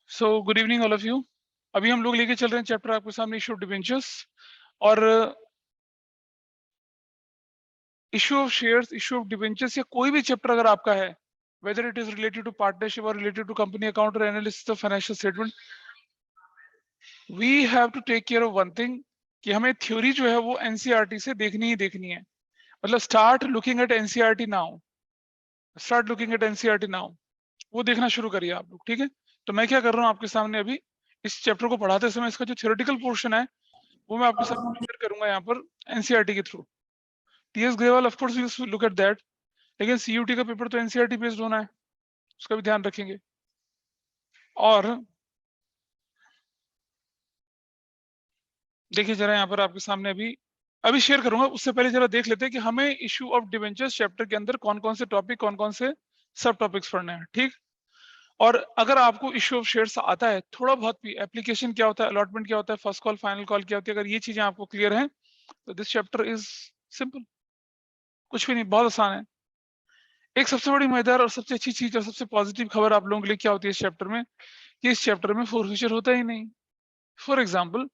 So good evening all of you. अभी हम लोग लेके चल रहे हैं चैप्टर आपके सामने इशू ऑफ डिबेंचर्स और issue of shares, issue of debentures या कोई भी चैप्टर अगर आपका है, whether it is related to partnership और रिलेटेड टू कंपनी अकाउंट और analysis of financial statement, we have to take care of one thing कि हमें थ्योरी जो है वो एनसीईआरटी से देखनी ही देखनी है। मतलब start looking at NCERT now, start looking at NCERT now, वो देखना शुरू करिए आप लोग। ठीक है, तो मैं क्या कर रहा हूँ आपके सामने अभी इस चैप्टर को पढ़ाते समय इसका जो थ्योरेटिकल पोर्शन है वो मैं आपके साथ क्लियर करूंगा यहाँ पर एनसीईआरटी के through. TS Grewal of course we look at that, लेकिन सीयूटी का पेपर तो एनसीईआरटी बेस्ड होना है, उसका भी ध्यान रखेंगे। और देखिए जरा यहाँ पर आपके सामने अभी अभी शेयर करूंगा, उससे पहले जरा देख लेते हैं कि हमें इशू ऑफ डिबेंचर्स चैप्टर के अंदर कौन कौन से टॉपिक, कौन कौन से सब टॉपिक्स पढ़ने हैं। ठीक, और अगर आपको इशू ऑफ शेयर्स आता है थोड़ा बहुत भी, एप्लीकेशन क्या होता है, अलॉटमेंट क्या होता है, फर्स्ट कॉल फाइनल कॉल क्या होती है, अगर ये चीजें आपको क्लियर हैं तो दिस चैप्टर इज सिंपल, कुछ भी नहीं, बहुत आसान है। एक सबसे बड़ी मजेदार और सबसे अच्छी चीज और सबसे पॉजिटिव खबर आप लोगों के लिए क्या होती है इस चैप्टर में, कि इस चैप्टर में फोरफिचर होता ही नहीं। फॉर एग्जाम्पल,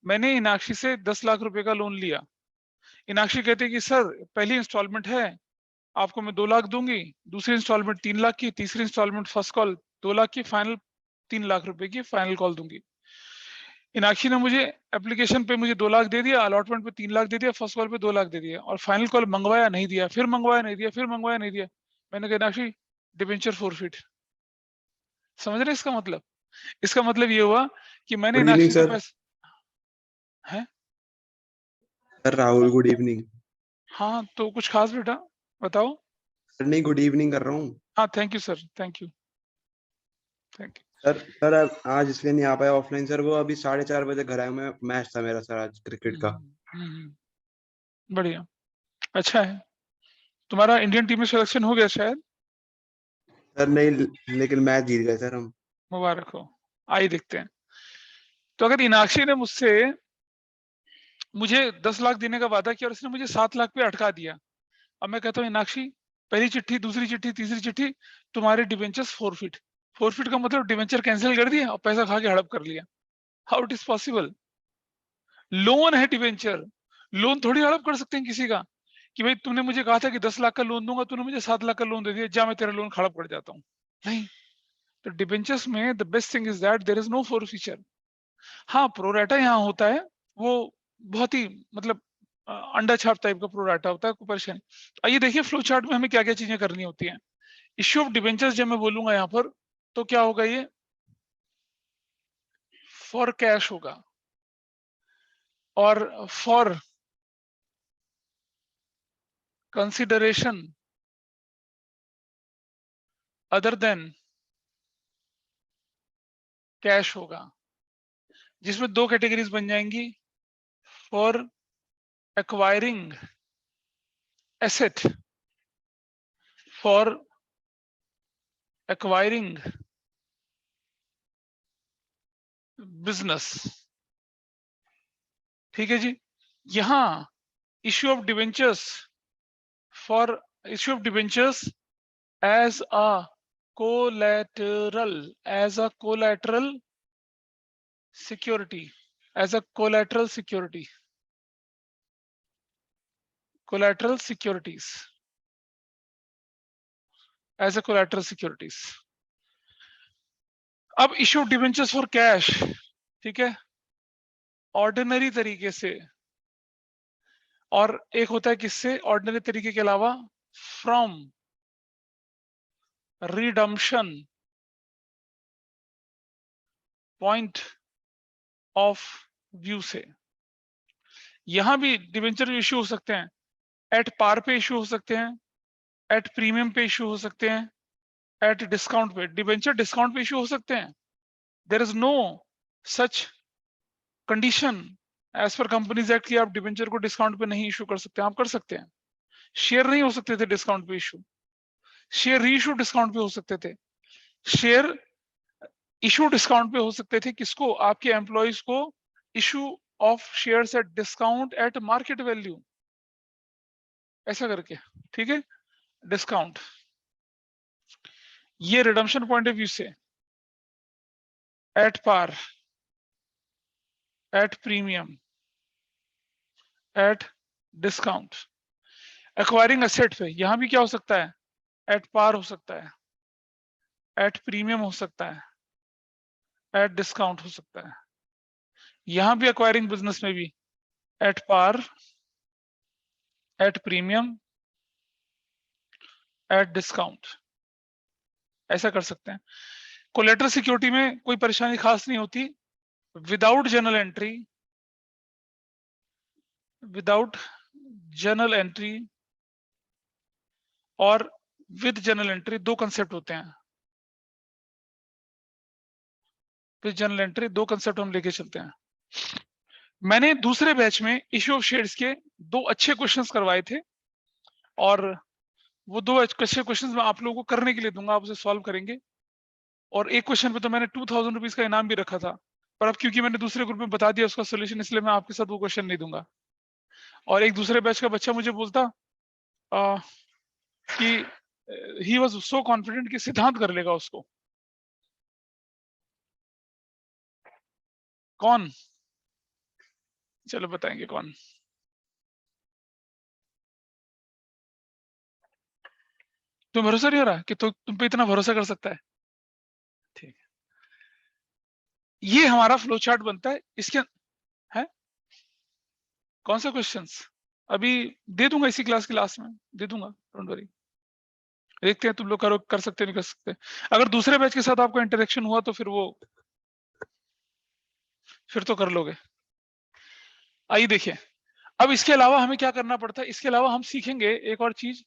मैंने इनाक्षी से 10 लाख रुपए का लोन लिया। इनाक्षी कहते हैं कि सर पहली इंस्टॉलमेंट है, आपको मैं 2 लाख दूंगी, दूसरी इंस्टॉलमेंट 3 लाख की, तीसरी इंस्टॉलमेंट फर्स्ट कॉल 2 लाख की, फाइनल 3 लाख रुपए की फाइनल कॉल दूंगी। इनाक्षी ने मुझे एप्लीकेशन पे मुझे 2 लाख दे दिया, अलॉटमेंट पे 3 लाख दे दिया, फर्स्ट कॉल पे 2 लाख दे दिया, और फाइनल कॉल मंगवाया नहीं दिया, फिर मंगवाया नहीं दिया, फिर मंगवाया नहीं दिया। मैंने कहा इनाक्षी डिबेंचर फॉरफिट। समझ रहे इसका मतलब? इसका मतलब ये हुआ कि मैंने गुड इवनिंग इनाक्षी के सर। पास है। Sir Rahul good evening. हाँ तो कुछ खास बेटा बताओ। सर नहीं, गुड इवनिंग कर रहा हूँ। हाँ thank you sir, thank you, thank sir आज इसलिए नहीं आ पाया ऑफलाइन सर, वो अभी 4:30 बजे घर आया, मैं मैच था मेरा सर आज क्रिकेट का। यू। बढ़िया, अच्छा है। तुम्हारा इंडियन टीम में सिलेक्शन हो गया शायद? सर नहीं, लेकिन मैच जीत गए सर हम। मुबारक हो। आइए देखते हैं। तो अगर इनाक्षी ने मुझसे मुझे 10 लाख देने का वादा किया और उसने मुझे 7 लाख पे अटका दिया, अब मैं कहता हूँ इनाक्षी पहली चिट्ठी, दूसरी चिट्ठी, तीसरी चिट्ठी, तुम्हारे डिबेंचर्स फॉरफिट। फॉरफिट का मतलब डिबेंचर कैंसिल कर दिया और पैसा खा के हड़प कर लिया। How it is possible? Loan है डिबेंचर, लोन थोड़ी हड़प कर सकते हैं किसी का, कि भाई तुमने मुझे कहा था कि 10 लाख का लोन दूंगा, तूने मुझे 7 लाख का लोन दे दिया, जा मैं तेरा लोन हड़प कर जाता हूँ। नहीं, तो डिबेंचर्स में the best thing is that there is no forfeiture. हाँ प्रोराटा यहाँ होता है, वो बहुत ही मतलब अंडा छाप टाइप का प्रोराटा होता है, कोई परेशानी। आइए देखिए फ्लो चार्ट में हमें क्या क्या चीजें करनी होती हैं। इश्यू ऑफ डिबेंचर्स जब मैं बोलूंगा यहाँ पर तो क्या होगा, ये फॉर कैश होगा, और for consideration other than cash होगा, जिसमें दो कैटेगरीज बन जाएंगी, for acquiring asset, for acquiring business. ठीक है जी। यहां issue of debentures, for issue of debentures as a collateral, as a collateral security, as a collateral security, collateral securities, as a collateral securities. अब issue of debentures for cash, ठीक है, ordinary तरीके से, और एक होता है किससे ऑर्डिनरी तरीके के अलावा, from redemption point of view से। यहां भी डिवेंचर इश्यू हो सकते हैं, एट पार पे इश्यू हो सकते हैं, एट प्रीमियम पे इश्यू हो सकते हैं, एट डिस्काउंट पे, डिवेंचर डिस्काउंट पे इश्यू हो सकते हैं। There is no such condition as per companies act की आप डिवेंचर को डिस्काउंट पे नहीं इशू कर सकते, आप कर सकते हैं। शेयर नहीं हो सकते थे डिस्काउंट पे इशू, शेयर री इशू डिस्काउंट पे हो सकते थे, शेयर इशू डिस्काउंट पे हो सकते थे, किसको, आपके एम्प्लॉइज को, issue of shares at discount at market value, ऐसा करके। ठीक है, डिस्काउंट, ये रिडम्पशन पॉइंट ऑफ व्यू से। At par, at premium, at discount. Acquiring asset पे यहां भी क्या हो सकता है, एट पार हो सकता है, एट प्रीमियम हो सकता है, एट डिस्काउंट हो सकता है। यहां भी एक्वायरिंग बिजनेस में भी at par, at premium, at discount, ऐसा कर सकते हैं। कोलेटरल सिक्योरिटी में कोई परेशानी खास नहीं होती, without journal entry, without journal entry और विद जर्नल एंट्री, दो कंसेप्ट होते हैं। विद जर्नल एंट्री दो कंसेप्ट हम लेके चलते हैं। मैंने दूसरे बैच में इश्यू ऑफ शेयर्स के दो अच्छे क्वेश्चंस करवाए थे और वो दो अच्छे क्वेश्चंस मैं आप लोगों को करने के लिए दूंगा, आप उसे सॉल्व करेंगे। और एक क्वेश्चन पे तो मैंने 2000 रुपीज का इनाम भी रखा था, पर अब क्योंकि मैंने दूसरे ग्रुप में बता दिया उसका सोल्यूशन, इसलिए मैं आपके साथ वो क्वेश्चन नहीं दूंगा। और एक दूसरे बैच का बच्चा मुझे बोलता कि ही वाज सो कॉन्फिडेंट कि सिद्धांत कर लेगा उसको। कौन? चलो बताएंगे कौन। तुम भरोसा नहीं हो रहा कि तुम पे इतना भरोसा कर सकता है? ठीक है, ये हमारा फ्लो चार्ट बनता है। इसके है कौन सा क्वेश्चंस अभी दे दूंगा, इसी क्लास के लास्ट में दे दूंगा, डोंट वरी। देखते हैं तुम लोग करो, कर सकते नहीं कर सकते। अगर दूसरे बैच के साथ आपका इंटरेक्शन हुआ तो फिर तो कर लोगे। आइए देखिए, अब इसके अलावा हमें क्या करना पड़ता है, इसके अलावा हम सीखेंगे एक और चीज,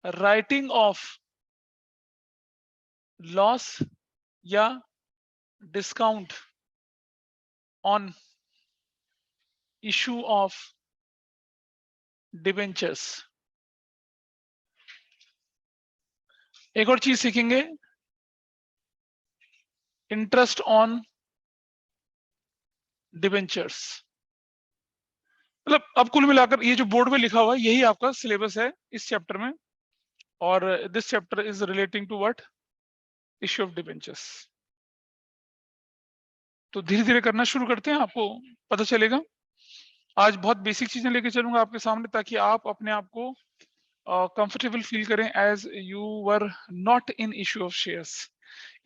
राइटिंग ऑफ लॉस या discount on issue of debentures. एक और चीज सीखेंगे, इंटरेस्ट ऑन डिबेंचर्स। मतलब अब कुल मिलाकर ये जो बोर्ड में लिखा हुआ है यही आपका सिलेबस है इस चैप्टर में, और this chapter is relating to what, issue of debentures. तो धीरे धीरे करना शुरू करते हैं, आपको पता चलेगा। आज बहुत बेसिक चीजें लेके चलूंगा आपके सामने ताकि आप अपने आप को कंफर्टेबल फील करें, as you were not in issue of shares.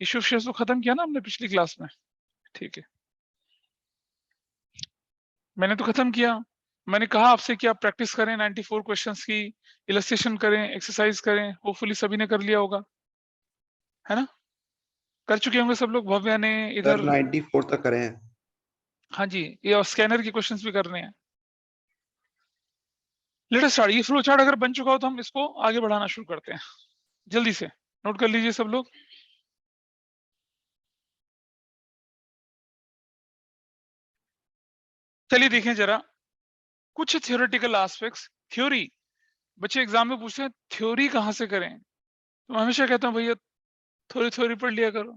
Issue of shares तो खत्म किया ना हमने पिछली क्लास में, ठीक है, मैंने तो खत्म किया। मैंने कहा आपसे कि आप प्रैक्टिस करें 94 क्वेश्चंस की, इलस्ट्रेशन करें, एक्सरसाइज करें, होपफुली सभी ने कर लिया होगा, है ना? कर चुके होंगे सब लोग। भव्या ने सर इधर 94 तक करे हैं। हाँ जी, ये स्कैनर के क्वेश्चंस भी करने हैं। Let us start. ये फ्लो चार्ट अगर बन चुका हो तो हम इसको आगे बढ़ाना शुरू करते हैं। जल्दी से नोट कर लीजिए सब लोग। चलिए देखें जरा कुछ थियोरेटिकल एस्पेक्ट्स। थ्योरी, बच्चे एग्जाम में पूछते हैं थ्योरी कहाँ से करें, तो मैं हमेशा कहता हूँ भैया थोड़ी थ्योरी पढ़ लिया करो।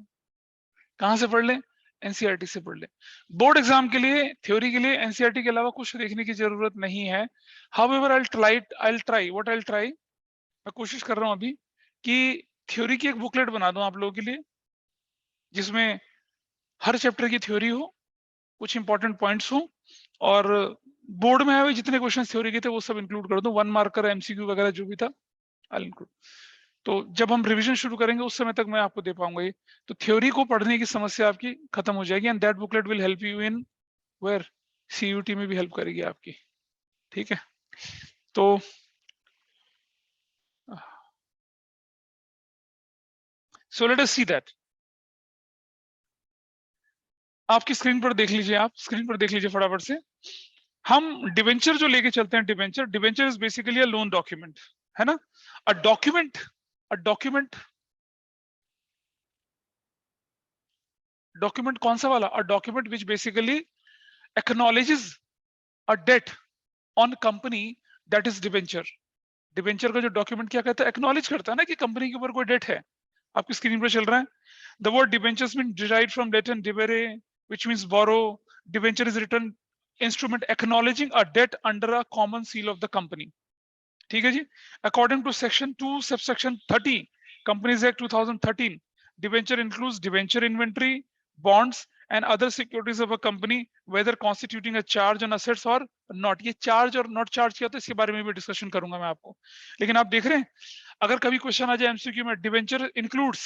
कहाँ से पढ़ लें? एनसीईआरटी से पढ़ लें। बोर्ड एग्जाम के लिए थ्योरी के लिए एनसीईआरटी के अलावा कुछ देखने की जरूरत नहीं है। हाउएवर आई ट्राई, मैं कोशिश कर रहा हूँ अभी कि थ्योरी की एक बुकलेट बना दूं आप लोगों के लिए, जिसमें हर चैप्टर की थ्योरी हो, कुछ इंपॉर्टेंट पॉइंट्स हो, और बोर्ड में आए हुए जितने क्वेश्चन थ्योरी के थे वो सब इंक्लूड कर दूं, 1 मार्कर एमसीक्यू वगैरह जो भी था आई इंक्लूड। तो जब हम रिवीजन शुरू करेंगे उस समय तक मैं आपको दे पाऊंगा ये। तो थ्योरी को पढ़ने की समस्या आपकी खत्म हो जाएगी, and that booklet will help you in where, CUT में भी हेल्प करेगी आपकी, ठीक है? तो so let us see that. आपकी स्क्रीन पर देख लीजिए, आप स्क्रीन पर देख लीजिए फटाफट से। हम डिवेंचर जो लेके चलते हैं, debenture is basically a loan document, है ना? अ डॉक्यूमेंट कौन सा वाला? A document which basically acknowledges a debt on company, that is debenture. Debenture का जो डॉक्यूमेंट क्या कहता है, एक्नॉलेज करता है ना कि कंपनी के ऊपर कोई डेट है। आपकी स्क्रीन पर चल रहा है। The word debentures mean derived from Latin debere which means borrow. Debenture is written instrument acknowledging a debt under a common seal of the company, ठीक है जी? According to section 2 subsection 30 companies act 2013, debenture includes debenture inventory, bonds and other securities of a company whether constituting a charge on assets और not. ये charge और not charge क्या होता है इसके बारे में भी डिस्कशन करूंगा मैं आपको। लेकिन आप देख रहे हैं अगर कभी क्वेश्चन आ जाए एमसीक्यू में डिवेंचर इंक्लूड्स,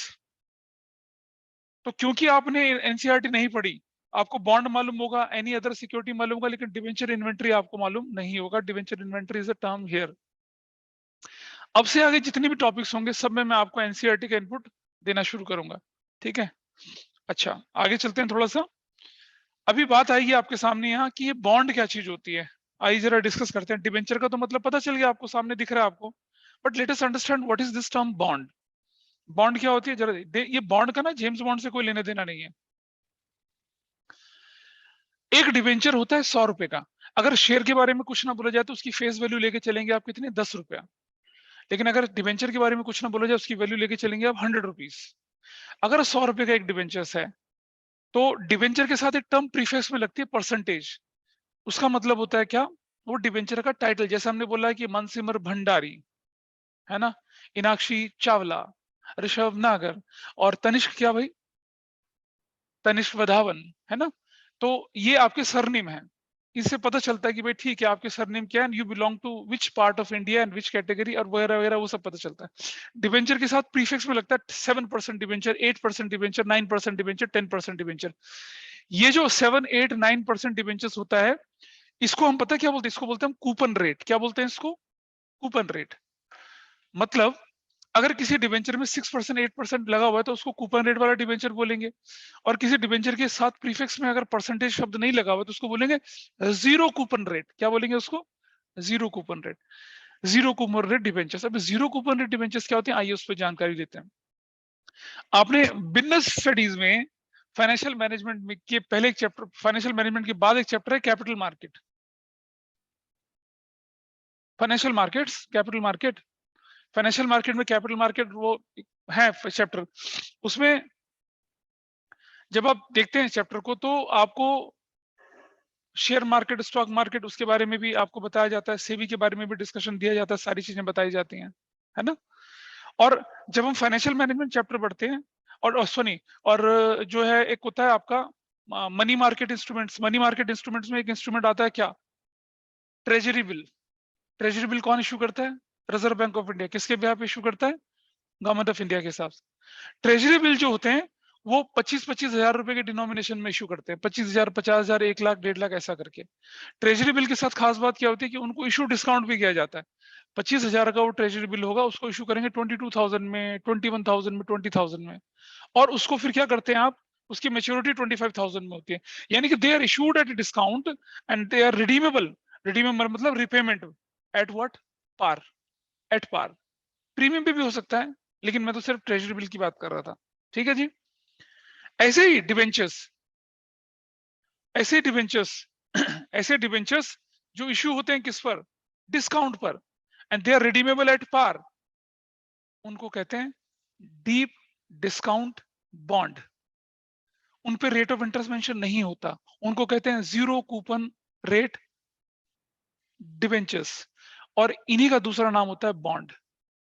तो क्योंकि आपने एनसीईआरटी नहीं पढ़ी, आपको बॉन्ड मालूम होगा, एनी अदर सिक्योरिटी मालूम होगा, लेकिन डिवेंचर इन्वेंट्री आपको मालूम नहीं होगा। Debenture inventory is a term here. अब से आगे जितने भी टॉपिक्स होंगे सब में मैं आपको एनसीईआरटी का इनपुट देना शुरू करूंगा, ठीक है। अच्छा आगे चलते हैं थोड़ा सा। अभी बात आएगी आपके सामने यहाँ कि ये बॉन्ड क्या चीज होती है। आइए जरा डिस्कस करते हैं। डिवेंचर का तो मतलब पता चल गया आपको, सामने दिख रहा है आपको, but let us understand what is this term bond. Bond क्या होती है जरा ये बॉन्ड का ना जेम्स बॉन्ड से कोई लेना देना नहीं है। एक डिवेंचर होता है 100 रुपए का। अगर शेयर के बारे में कुछ ना बोला जाए तो उसकी फेस वैल्यू लेके चलेंगे आप कितने, 10 रुपया। लेकिन अगर डिवेंचर के बारे में कुछ ना बोला जाए उसकी वैल्यू लेके चलेंगे आप 100 रुपीज। अगर 100 रुपए का एक डिवेंचर्स है तो डिवेंचर के साथ एक टर्म प्रीफेक्स में लगती है परसेंटेज। उसका मतलब होता है क्या, वो डिवेंचर का टाइटल। जैसे हमने बोला है कि मनसिमर भंडारी है ना, इनाक्षी चावला, ऋषभ नागर और तनिष्क क्या भाई, तनिष्क वधावन है ना। तो ये आपके सरनेम है। इससे पता चलता है कि भाई ठीक है आपके सरनेम क्या है, you belong to which part of India and which category और वगैरह वगैरह, वो सब पता चलता है। डिवेंचर के साथ प्रीफिक्स में लगता है 7% डिवेंचर, 8% डिवेंचर, 9% डिवेंचर, 10% डिवेंचर। ये जो 7, 8, 9% डिवेंचर्स होता है, इसको हम पता क्या बोलते हैं, इसको बोलते हैं हम कूपन रेट। क्या बोलते हैं इसको, कूपन रेट। मतलब अगर किसी डिवेंचर में 6%, 8% लगा हुआ है तो उसको कूपन रेट वाला डिवेंचर बोलेंगे। और किसी डिवेंचर के साथ प्रीफिक्स में अगर परसेंटेज शब्द नहीं लगा हुआ तो उसको बोलेंगे जीरो कूपन रेट। क्या बोलेंगे उसको, zero coupon rate. Zero coupon rate debentures. अब जीरो कूपन रेट डिवेंचर्स क्या होते हैं, आइए उस पर जानकारी देते हैं। आपने बिजनेस स्टडीज में फाइनेंशियल मैनेजमेंट में के पहले एक चैप्टर, फाइनेंशियल मैनेजमेंट के बाद एक चैप्टर है capital market, financial markets, capital market. Financial market में कैपिटल मार्केट वो है चैप्टर। उसमें जब आप देखते हैं चैप्टर को तो आपको शेयर मार्केट, स्टॉक मार्केट, उसके बारे में भी आपको बताया जाता है, सेबी के बारे में भी डिस्कशन दिया जाता है, सारी चीजें बताई जाती हैं, है ना। और जब हम फाइनेंशियल मैनेजमेंट चैप्टर पढ़ते हैं और सुनी, और जो है एक होता है आपका money market instruments. Money market instruments में एक इंस्ट्रूमेंट आता है क्या, ट्रेजरी बिल। ट्रेजरी बिल कौन इशू करता है, रिजर्व बैंक ऑफ इंडिया। किसके बिहाफ पे इशू करता है, गवर्नमेंट ऑफ इंडिया के हिसाब से। ट्रेजरी बिल जो होते हैं वो 25-25 हजार रुपए के डिनोमिनेशन में इशू करते हैं, 25,000, 50,000, 1 लाख, 1.5 लाख ऐसा करके। ट्रेजरी बिल के साथ खास बात क्या होती है कि उनको इशू डिस्काउंट भी किया जाता है। 25,000 का वो ट्रेजरी बिल होगा, उसको इशू करेंगे 22,000 में, 21,000 में, 20,000 में। और उसको फिर क्या करते हैं आप, उसकी मेच्योरिटी 25,000 में होती है। यानी कि they are issued at discount and they are redeemable. Redeemable मतलब repayment at what, par, at par. Premium पे भी हो सकता है, लेकिन मैं तो सिर्फ ट्रेजरी बिल की बात कर रहा था, ठीक है जी। ऐसे ही डिवेंचर्स, ऐसे डिवेंचर्स ऐसे डिवेंचर्स जो इश्यू होते हैं किस पर, डिस्काउंट पर, and they are redeemable at par, उनको कहते हैं डीप डिस्काउंट बॉन्ड। उन पे रेट ऑफ इंटरेस्ट मेंशन नहीं होता, उनको कहते हैं जीरो कूपन रेट डिवेंचर्स। और इन्हीं का दूसरा नाम होता है बॉन्ड।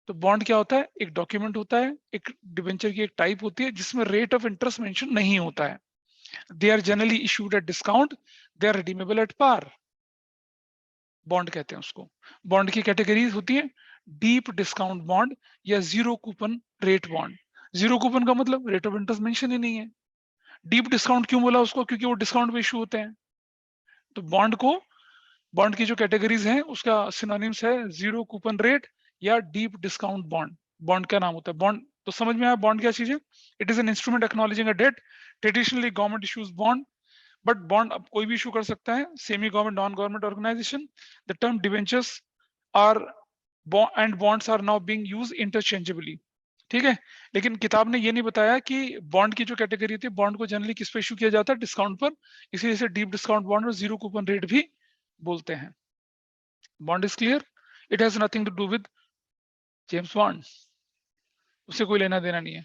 तो बॉन्ड क्या होता है, एक डॉक्यूमेंट होता है, एक डिवेंचर की एक टाइप होती है जिसमें रेट ऑफ इंटरेस्ट मेंशन नहीं होता है। They are generally issued at discount, they are redeemable at par, bond कहते हैं उसको। बॉन्ड की कैटेगरीज होती है डीप डिस्काउंट बॉन्ड या zero coupon rate bond. Zero coupon का मतलब रेट ऑफ इंटरेस्ट मेंशन ही नहीं है। डीप डिस्काउंट क्यों बोला उसको, क्योंकि वो डिस्काउंट में इशू होते हैं। तो बॉन्ड को, बॉन्ड की जो कैटेगरीज हैं उसका सिनोनिम्स है जीरो कूपन रेट या डीप डिस्काउंट बॉन्ड। बॉन्ड का नाम होता है बॉन्ड। तो समझ में आया बॉन्ड क्या चीज है। It is an instrument acknowledging a debt. Traditionally government issues bond, but bond अब कोई भी इशू कर सकता है, semi government, non government organisation. The term debentures are and bonds are now being used interchangeably, ठीक है। लेकिन किताब ने ये नहीं बताया कि बॉन्ड की जो कैटेगरी थी, बॉन्ड को जनरली किस पे इशू किया जाता है, डिस्काउंट पर। इसीलिए इसे डीप डिस्काउंट बॉन्ड और जीरो कूपन रेट भी बोलते हैं। Bond is clear, it has nothing to do with James Bond, उससे कोई लेना देना नहीं है।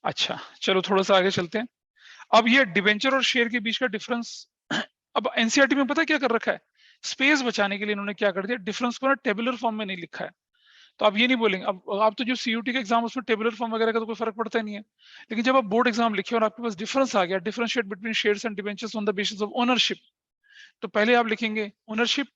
अच्छा चलो थोड़ा सा आगे चलते हैं। अब ये डिवेंचर और शेयर के बीच का डिफरेंस, अब एनसीईआरटी में पता क्या कर रखा है, स्पेस बचाने के लिए इन्होंने क्या कर दिया, डिफरेंस को ना टेबुलर फॉर्म में नहीं लिखा है। तो आप ये नहीं बोलेंगे। अब आप तो जो सीयूटी का एग्जाम उसमें टेबुलर फॉर्म वगैरह का तो कोई फर्क पड़ता ही नहीं है, लेकिन जब आप बोर्ड एग्जाम लिखे और आपके पास डिफरेंस आ गया, differentiate between shares and debentures on the basis of ownership, तो पहले आप लिखेंगे ओनरशिप,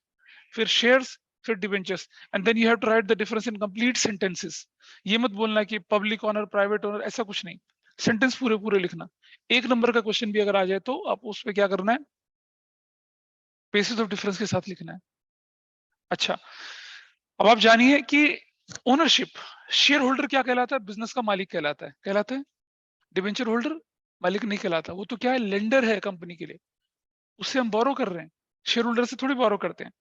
फिर शेयर्स, फिर debentures, and then you have to write the difference in complete sentences. ये मत बोलना कि पब्लिक ओनर, प्राइवेट ओनर, ऐसा कुछ नहीं, सेंटेंस पूरे पूरे लिखना। एक नंबर का क्वेश्चन भी अगर आ जाए तो आप उस पर क्या करना है, बेसिस ऑफ डिफरेंस के साथ लिखना है। अच्छा, अब आप जानिए कि ओनरशिप, शेयर होल्डर क्या कहलाता है, बिजनेस का मालिक कहलाता है। डिबेंचर होल्डर मालिक नहीं कहलाता, वो तो क्या है, लेंडर है कंपनी के लिए, उससे हम बोरो कर रहे हैं, शेयर होल्डर से थोड़ी बोरो करते हैं।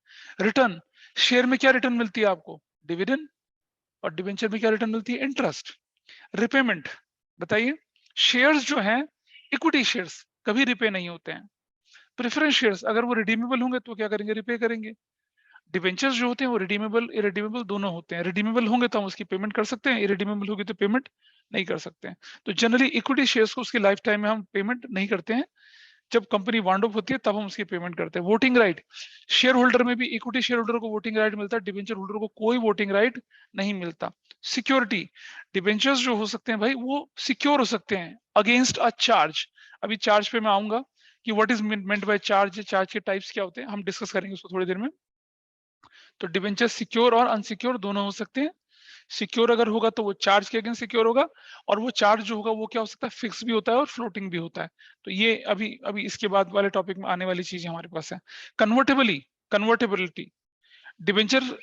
रिटर्न, शेयर में क्या रिटर्न मिलती है आपको, डिविडेंड, और डिबेंचर में क्या रिटर्न मिलती है, इंटरेस्ट। रिपेमेंट, बताइए, शेयर्स जो हैं, इक्विटी शेयर्स कभी रिपे नहीं होते हैं। प्रेफरेंस शेयर्स अगर वो रिडीमेबल होंगे तो क्या करेंगे, रिपे करेंगे। डिबेंचर्स जो होते हैं वो रिडीमेबल इरिडीमेबल दोनों होते हैं। रिडीमेबल होंगे तो हम उसकी पेमेंट कर सकते हैं, इरिडीमेबल होगी तो पेमेंट नहीं कर सकते हैं। तो जनरली इक्विटी शेयर्स को उसकी लाइफ टाइम में हम पेमेंट नहीं करते हैं, जब कंपनी वांड अप होती है तब हम उसकी पेमेंट करते हैं। वोटिंग राइट, शेयर होल्डर में भी इक्विटी शेयर होल्डर को वोटिंग राइट मिलता है, डिबेंचर होल्डर को कोई वोटिंग राइट नहीं मिलता। सिक्योरिटी, डिबेंचर्स जो हो सकते हैं भाई वो सिक्योर हो सकते हैं अगेंस्ट अ चार्ज। अभी चार्ज पे मैं आऊंगा कि what is meant by charge, charge के टाइप्स क्या होते हैं, हम डिस्कस करेंगे उसको थोड़ी देर में। तो डिबेंचर सिक्योर और अनसिक्योर दोनों हो सकते हैं। सिक्योर अगर होगा तो वो चार्ज के अगेंस्ट सिक्योर होगा, और वो चार्ज जो होगा वो क्या हो सकता है, फिक्स भी होता है और फ्लोटिंग भी होता है। तो ये अभी अभी इसके बाद वाले टॉपिक में आने वाली चीजें हमारे पास है। कन्वर्टेबिलिटी, डिबेंचर,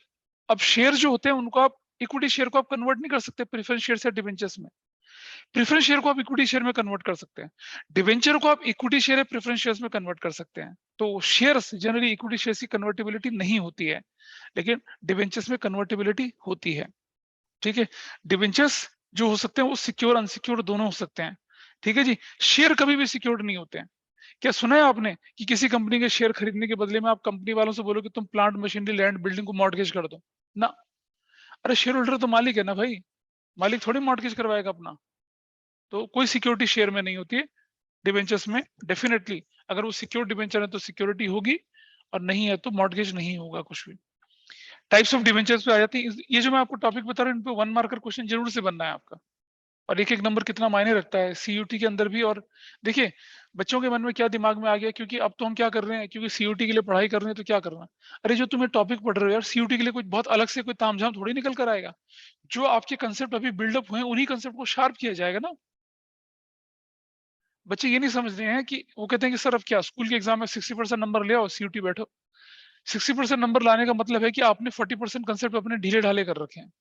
अब शेयर जो होते हैं उनको आप इक्विटी शेयर को आप कन्वर्ट नहीं कर सकते प्रेफरेंस शेयर से डिबेंचर्स में। प्रेफरेंस शेयर को आप इक्विटी शेयर में कन्वर्ट कर सकते हैं, डिबेंचर को आप इक्विटी शेयर या प्रेफरेंस शेयर्स में कन्वर्ट कर सकते हैं। तो शेयर्स जनरली इक्विटी शेयर्स की कन्वर्टेबिलिटी नहीं होती है, लेकिन डिबेंचर्स में कन्वर्टेबिलिटी होती है। ठीक है, डिबेंचर्स जो हो सकते हैं वो सिक्योर अनसिक्योर दोनों हो सकते हैं। ठीक है जी, शेयर कभी भी सिक्योर नहीं होते हैं। क्या सुना है आपने कि किसी कंपनी के शेयर खरीदने के बदले में आप कंपनी वालों से बोलो कि तुम प्लांट, मशीनरी, लैंड, बिल्डिंग को मॉर्टगेज कर दो ना? अरे शेयर होल्डर तो मालिक है ना भाई, मालिक थोड़ी मॉर्टगेज करवाएगा अपना। तो कोई सिक्योरिटी शेयर में नहीं होती है, डिबेंचर्स में डेफिनेटली अगर वो सिक्योर डिबेंचर है तो सिक्योरिटी होगी, और नहीं है तो मॉर्टगेज नहीं होगा कुछ भी। टाइप्स ऑफ डिबेंचर्स पे आ जाती है। ये जो मैं आपको टॉपिक बता रहा हूँ इन पे 1 मार्कर क्वेश्चन जरूर से बनना है आपका, और एक एक नंबर कितना मायने रखता है सीयूटी के अंदर भी। और देखिए बच्चों के मन में क्या दिमाग में आ गया, क्योंकि अब तो हम क्या कर रहे हैं, क्योंकि सीयूटी के लिए पढ़ाई कर रहे हैं तो क्या करना, अरे जो तुम्हें टॉपिक पढ़ रहे हो यार, सीयूटी के लिए कुछ बहुत अलग से कोई तामझाम थोड़ी निकल कर आएगा। जो आपके कंसेप्ट अभी बिल्डअप हुए हैं उन्हीं कंसेप्ट को शार्प किया जाएगा ना। बच्चे ये नहीं समझ रहे हैं कि वो कहते हैं कि सर अब क्या, स्कूल के एग्जाम में 60% नंबर ले आओ, सीयूटी बैठो। 60% नंबर लाने का मतलब है कि आपने 40% कंसेप्ट अपने ढीले ढाले कर रखे हैं।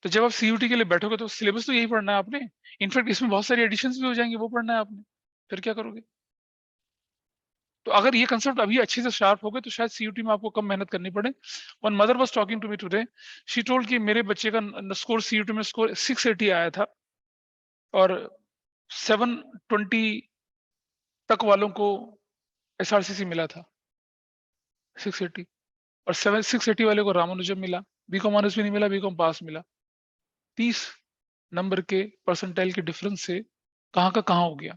तो जब आप सीयूटी के लिए बैठोगे तो सिलेबस तो यही पढ़ना है आपने। इनफैक्ट इसमें बहुत सारी एडिशंस भी हो जाएंगे, वो पढ़ना है आपने। फिर क्या करोगे? तो अगर ये कंसेप्ट अभी अच्छे से शार्प हो गए तो शायद सीयूटी में आपको कम मेहनत करनी पड़े। One mother was talking to me today, she told कि मेरे बच्चे का स्कोर सीयूटी में स्कोर 680 आया था, और 720 तक वालों को एसआरसीसी मिला था, 680, और 680 वाले को रामानुजम मिला। बीकॉम ऑनर्स भी नहीं मिला, बीकॉम पास मिला। 30 नंबर के परसेंटाइल के डिफरेंस से कहाँ का कहाँ हो गया।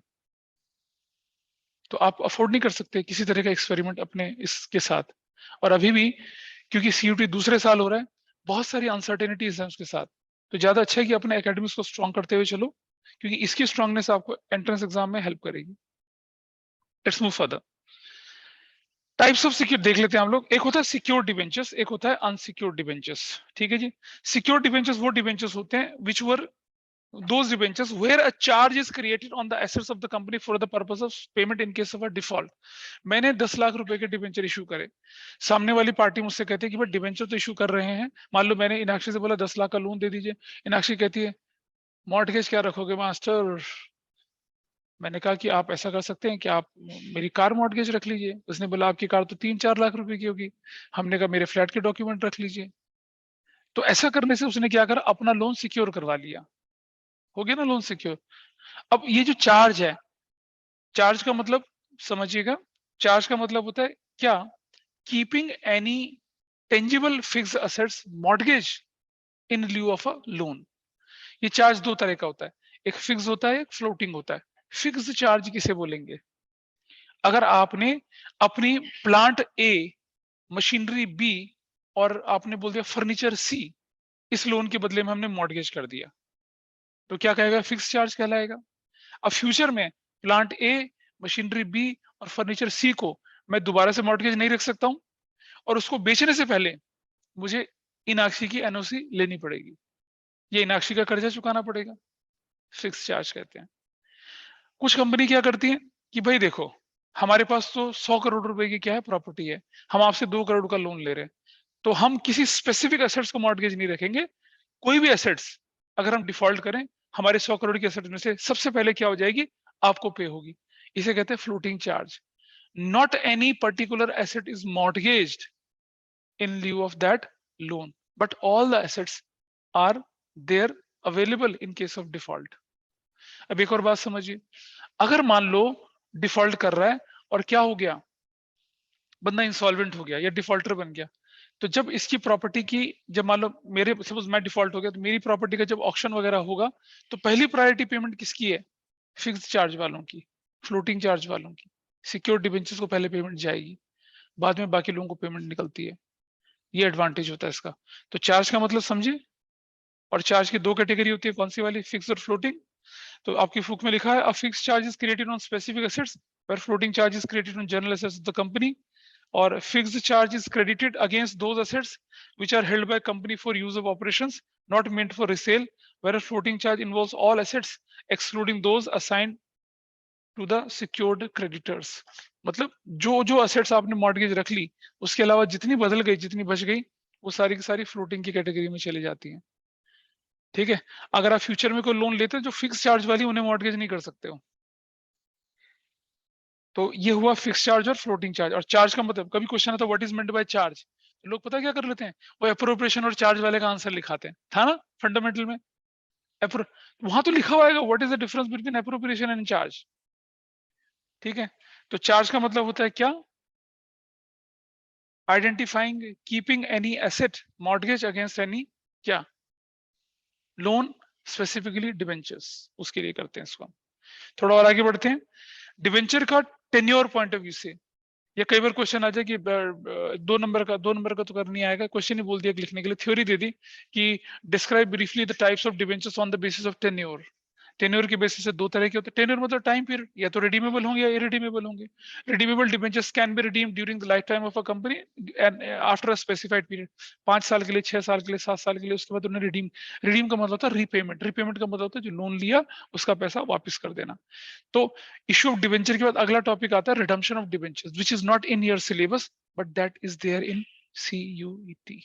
तो आप अफोर्ड नहीं कर सकते किसी तरह का एक्सपेरिमेंट अपने इसके साथ। और अभी भी क्योंकि सीयूटी दूसरे साल हो रहा है, बहुत सारी अनसर्टेनिटीज हैं उसके साथ, तो ज्यादा अच्छा है कि अपने एकेडमिक्स को स्ट्रॉन्ग करते हुए चलो, क्योंकि इसकी स्ट्रांगनेस आपको एंट्रेंस एग्जाम में हेल्प करेगी। Let's move further. Types of secure देख लेते हैं हम लोग। एक होता है सिक्योर डिबेंचर्स, एक होता है अनसिक्योर डिबेंचर्स। ठीक है जी, सिक्योर डिबेंचर्स वो डिबेंचर्स होते हैं विच वर those debentures where a charge is created on the assets of the company for the purpose of payment in case of a default। मैंने 10 लाख रुपए के डिबेंचर इशू करे, सामने वाली पार्टी मुझसे कहती है कि भाई डिबेंचर तो इशू कर रहे हैं, मान लो मैंने इनाक्षी से बोला 10 लाख का लोन दे दीजिए, इनाक्षी कहती है मॉर्टगेज क्या रखोगे मास्टर। मैंने कहा कि आप ऐसा कर सकते हैं कि आप मेरी कार मॉर्टगेज रख लीजिए। उसने बोला आपकी कार तो 3-4 लाख रुपए की होगी। हमने कहा मेरे फ्लैट के डॉक्यूमेंट रख लीजिए। तो ऐसा करने से उसने क्या करा, अपना लोन सिक्योर करवा लिया, हो गया ना लोन सिक्योर। अब ये जो चार्ज है, चार्ज का मतलब समझिएगा, चार्ज का मतलब होता है क्या, keeping any tangible fixed assets mortgage in lieu of a loan. ये चार्ज दो तरह का होता है, एक फिक्स होता है, एक फ्लोटिंग होता है। फिक्स्ड चार्ज किसे बोलेंगे, अगर आपने अपनी प्लांट ए, मशीनरी बी, और आपने बोल दिया फर्नीचर सी, इस लोन के बदले में हमने मॉर्गेज कर दिया, तो क्या कहेगा? फिक्स चार्ज कहलाएगा। अब फ्यूचर में प्लांट ए, मशीनरी बी और फर्नीचर सी को मैं दोबारा से मॉर्गेज नहीं रख सकता हूं, और उसको बेचने से पहले मुझे इनाक्षी की एनओसी लेनी पड़ेगी, ये इनाक्षी का कर्जा चुकाना पड़ेगा, फिक्स चार्ज कहते हैं। कुछ कंपनी क्या करती है कि भाई देखो, हमारे पास तो 100 करोड़ रुपए की क्या है, प्रॉपर्टी है, हम आपसे 2 करोड़ का लोन ले रहे हैं, तो हम किसी स्पेसिफिक एसेट्स को मॉर्गेज नहीं रखेंगे, कोई भी एसेट्स अगर हम डिफॉल्ट करें, हमारे 100 करोड़ के एसेट्स में से सबसे पहले क्या हो जाएगी? आपको पे होगी। इसे कहते हैं floating charge. Not any particular asset is mortgaged in lieu of that loan, but all the assets are there available in case of default. अब एक और बात समझिए, अगर मान लो डिफॉल्ट कर रहा है और क्या हो गया, बंदा इंसॉल्वेंट हो गया या डिफॉल्टर बन गया, तो जब इसकी प्रॉपर्टी की, जब मान लो मेरे सपोज मैं डिफॉल्ट हो गया, तो मेरी प्रॉपर्टी का जब ऑक्शन वगैरह होगा, तो पहली प्रायोरिटी पेमेंट किसकी है? फिक्स्ड चार्ज वालों की, फ्लोटिंग चार्ज वालों की। सिक्योर्ड डिबेंचर्स को पहले पेमेंट जाएगी, बाद में बाकी लोगों को पेमेंट निकलती है। ये एडवांटेज होता है इसका। तो चार्ज का मतलब समझे, और चार्ज की दो कैटेगरी होती है, कौन सी वाली? फिक्स और फ्लोटिंग। तो आपकी बुक में लिखा है a fix charge is created on specific assets where floating charge is created on general assets of the company, और fixed charge is credited against those assets which are held by company for use of operations not meant for resale, where floating charge involves all assets excluding those assigned to the secured creditors. मतलब जो जो assets आपने mortgage रख ली, उसके अलावा जितनी बदल गई, जितनी बच गई, वो सारी की सारी फ्लोटिंग की कैटेगरी में चली जाती हैं। ठीक है, अगर आप फ्यूचर में कोई लोन लेते हो जो फिक्स चार्ज वाली, उन्हें मॉर्गेज नहीं कर सकते हो। तो ये हुआ फिक्स चार्ज और फ्लोटिंग चार्ज। और चार्ज का मतलब, कभी क्वेश्चन आता है what is meant by charge, तो लोग पता क्या कर लेते हैं, वो एप्रोप्रिएशन और चार्ज वाले का आंसर लिखाते हैं, था ना फंडामेंटल में। वहां तो लिखा हुआ है what is the difference between appropriation and charge. ठीक है, तो चार्ज का मतलब होता है क्या? Identifying keeping any asset mortgage against any क्या लोन, स्पेसिफिकली डिबेंचर्स, उसके लिए करते हैं इसको। थोड़ा और आगे बढ़ते हैं। डिबेंचर का टेन्योर पॉइंट ऑफ व्यू से, या कई बार क्वेश्चन आ जाए कि 2 नंबर का तो कर नहीं आएगा, क्वेश्चन ही बोल दिया लिखने के लिए, थ्योरी दे दी कि describe briefly the types of debentures on the basis of tenure. Tenure के बेसिस से 2 तरह के होते हैं। टेन्योर मतलब टाइम पीरियड, या तो रिडीमेबल होंगे या इरिडीमेबल होंगे। Redeemable debentures can be redeemed during the life time of a company and after a specified period. 5 साल के लिए, 6 साल के लिए, 7 साल के लिए, उसके बाद उन्हें रिडीम। रिडीम का मतलब होता है रीपेमेंट। रीपेमेंट का मतलब होता है जो लोन लिया उसका पैसा वापस कर देना। तो इश्यू ऑफ डिबेंचर के बाद अगला टॉपिक आता है redemption of debentures, which is not in your syllabus but that is there in CUET।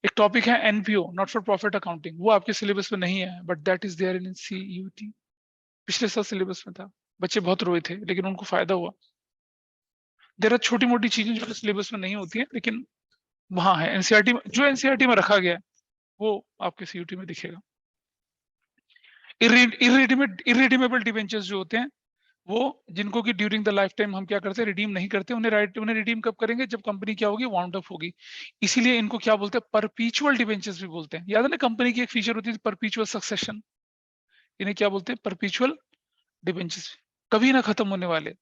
एक टॉपिक है NPO, not for profit accounting, वो आपके सिलेबस में नहीं है but that is there in CUET। पिछले साल सिलेबस में था, बच्चे बहुत रोए थे लेकिन उनको फायदा हुआ। देयर आर छोटी मोटी चीजें जो सिलेबस में नहीं होती है लेकिन वहां है NCERT में, जो NCERT में रखा गया है वो आपके CUT में दिखेगा। इरिडीमेबल डिबेंचर्स जो होते हैं, वो जिनको कि ड्यूरिंग द लाइफ टाइम हम क्या करते हैं, रिडीम नहीं करते, उन्हें रिडीम कब करेंगे? जब कंपनी क्या होगी, वाउंड अप होगी। इसीलिए इनको क्या बोलते हैं? परपीचुअल डिबेंचर्स भी बोलते हैं। याद है ना, कंपनी की एक फीचर होती है परपीचुअल सक्सेशन, इन्हें क्या बोलते हैं? परपीचुअल डिबेंचर्स। कभी ना खत्म होने वाले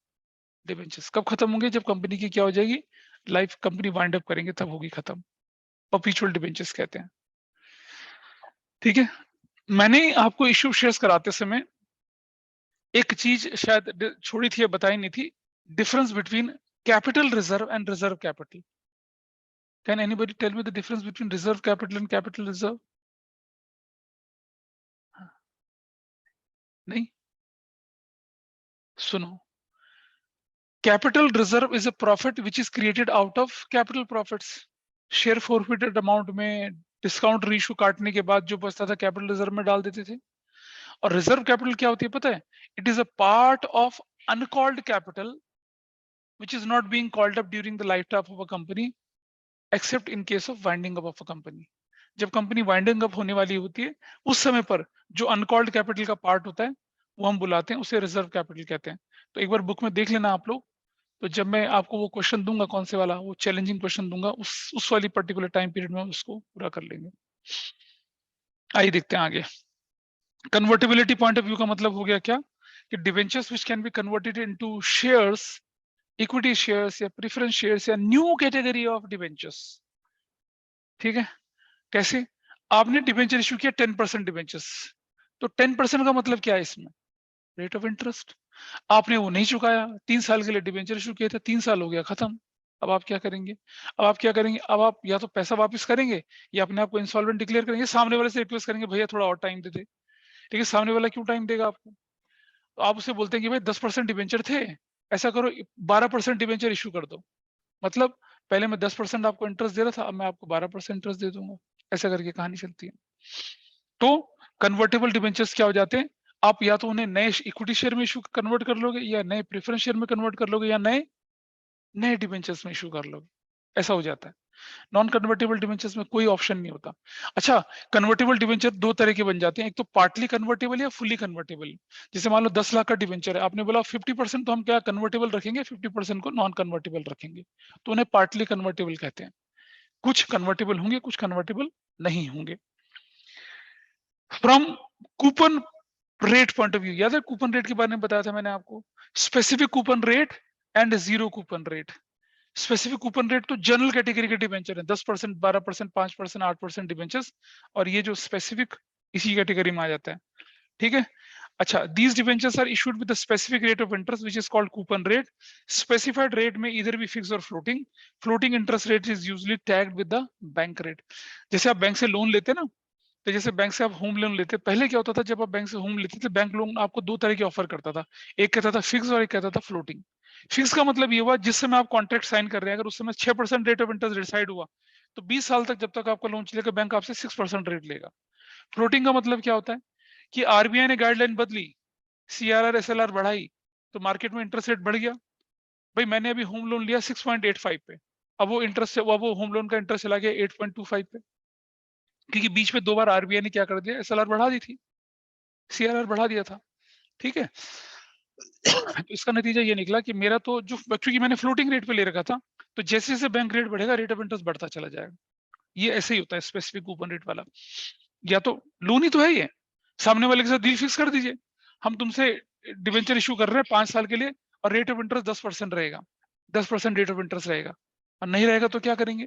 डिबेंचर्स। कब खत्म होंगे? जब कंपनी की क्या हो जाएगी, लाइफ, कंपनी वाइंड अप करेंगे तब होगी खत्म। परपीचुअल डिबेंचर्स कहते हैं। ठीक है, मैंने आपको इश्यू शेयर्स कराते समय एक चीज शायद छोड़ी थी या बताई नहीं थी, difference between capital reserve and reserve capital. Can anybody tell me the difference between reserve capital and capital reserve? नहीं? सुनो, capital reserve is a profit which is created out of capital profits. Share forfeited amount में discount reissue काटने के बाद जो बचता था capital reserve में डाल देते थे। और रिजर्व कैपिटल क्या होती है पता है? It is a part of uncalled capital which is not being called up during the lifetime of a company except in case of winding up of a company। जब कंपनी वाइंडिंग अप होने वाली होती है उस समय पर जो uncalled capital का पार्ट होता है वो हम बुलाते हैं, उसे रिजर्व कैपिटल कहते हैं। तो एक बार बुक में देख लेना आप लोग, तो जब मैं आपको वो क्वेश्चन दूंगा, कौन से वाला, वो चैलेंजिंग क्वेश्चन दूंगा, उस वाली पर्टिकुलर टाइम पीरियड में उसको पूरा कर लेंगे। आइए देखते हैं आगे। कन्वर्टिबिलिटी पॉइंट ऑफ व्यू का मतलब हो गया क्या, कि debentures which can be converted into shares, equity shares या प्रेफरेंस शेयर्स या न्यू कैटेगरी ऑफ डिवेंचर्स। ठीक है, कैसे? आपने डिबेंचर इश्यू किया 10% डिबेंचर्स, तो 10% का मतलब क्या है इसमें? Rate of interest. आपने वो नहीं चुकाया, 3 साल के लिए डिबेंचर इश्यू किए थे, 3 साल हो गया खत्म। अब आप क्या करेंगे? अब आप क्या करेंगे? अब आप या तो पैसा वापस करेंगे या अपने आप को इंसॉल्वेंट डिक्लेयर करेंगे, सामने वाले से रिक्वेस्ट करेंगे भैया थोड़ा और टाइम दे दे। लेकिन सामने वाला क्यों टाइम देगा आपको? तो आप उससे बोलते हैं कि भाई 10% डिबेंचर थे, ऐसा करो 12% डिबेंचर इश्यू कर दो। मतलब पहले मैं 10% आपको इंटरेस्ट दे रहा था, अब मैं आपको 12% इंटरेस्ट दे दूंगा। ऐसा करके कहानी चलती है। तो कन्वर्टेबल डिबेंचर्स क्या हो जाते हैं? आप या तो उन्हें नए इक्विटी शेयर में इशू कन्वर्ट कर लोगे, या नए प्रेफरेंस शेयर में कन्वर्ट कर लोगे, या नए नए डिबेंचर्स में इशू कर लोगे। ऐसा हो जाता है। नॉन कन्वर्टेबल डिबेंचर्स में कोई ऑप्शन नहीं होता। अच्छा, कन्वर्टेबल डिबेंचर दो तरह के बन जाते हैं, एक तो पार्टली कन्वर्टेबल या फुली कन्वर्टेबल। जैसे मान लो 10 लाख का डिबेंचर है, आपने बोला 50% तो हम क्या कन्वर्टेबल रखेंगे, 50% को नॉन कन्वर्टेबल रखेंगे, तो उन्हें पार्टली कन्वर्टेबल कहते हैं। कुछ कन्वर्टेबल होंगे, कुछ कन्वर्टेबल नहीं होंगे। From coupon rate point of view, याद है कूपन रेट के बारे में बताया था मैंने आपको? Specific coupon rate and zero coupon rate. Specific coupon rate तो जनरल कैटेगरी के डिबेंचर है, 10%, 12%, 5%, 8% डिबेंचर्स, और ये जो स्पेसिफिक इसी कैटेगरी में आ जाता है। ठीक है। अच्छा, these debentures are issued with a specific rate of interest which is called coupon rate. Specified rate may either be fixed or floating. Floating interest rate is usually tagged with the bank rate. जैसे आप bank से loan लेते ना, तो जैसे bank से आप home loan लेते, पहले क्या होता था जब आप बैंक से होम लेते थे, बैंक लोन आपको दो तरह की ऑफर करता था, एक कहता था फिक्स और एक कहता था फ्लोटिंग। फिक्स का मतलब ये हुआ जिस समय आप कॉन्ट्रैक्ट साइन कर रहे हैं, अगर उस समय 6% रेट ऑफ इंटरेस्ट डिसाइड हुआ, तो 20 साल तक जब तक आपका लोन चलेगा बैंक आपसे 6% रेट लेगा। फ्लोटिंग का मतलब क्या होता है कि आरबीआई ने गाइडलाइन बदली, सीआरआर एसएलआर बढ़ाई, तो मार्केट में इंटरेस्ट रेट बढ़ गया। भाई मैंने अभी होम लोन लिया 6.85 पे, अब वो इंटरेस्ट वो होम लोन का इंटरेस्ट चला गया 8.25 पे, क्योंकि बीच में 2 बार आरबीआई ने क्या कर दिया, एसएलआर बढ़ा दी थी, सीआरआर बढ़ा दिया था। ठीक है। तो इसका नतीजा ये निकला कि मेरा तो जो, क्योंकि मैंने फ्लोटिंग रेट पे ले रखा था, तो जैसे जैसे बैंक रेट बढ़ेगा रेट ऑफ इंटरेस्ट बढ़ता चला जाएगा। ये ऐसे ही होता है स्पेसिफिक कूपन रेट वाला। या तो लोन ही तो है ये, सामने वाले के साथ डील फिक्स कर दीजिए, हम तुमसे डिवेंचर इशू कर रहे हैं 5 साल के लिए और रेट ऑफ इंटरेस्ट 10% रहेगा, 10% रेट ऑफ इंटरेस्ट रहेगा, और नहीं रहेगा तो क्या करेंगे?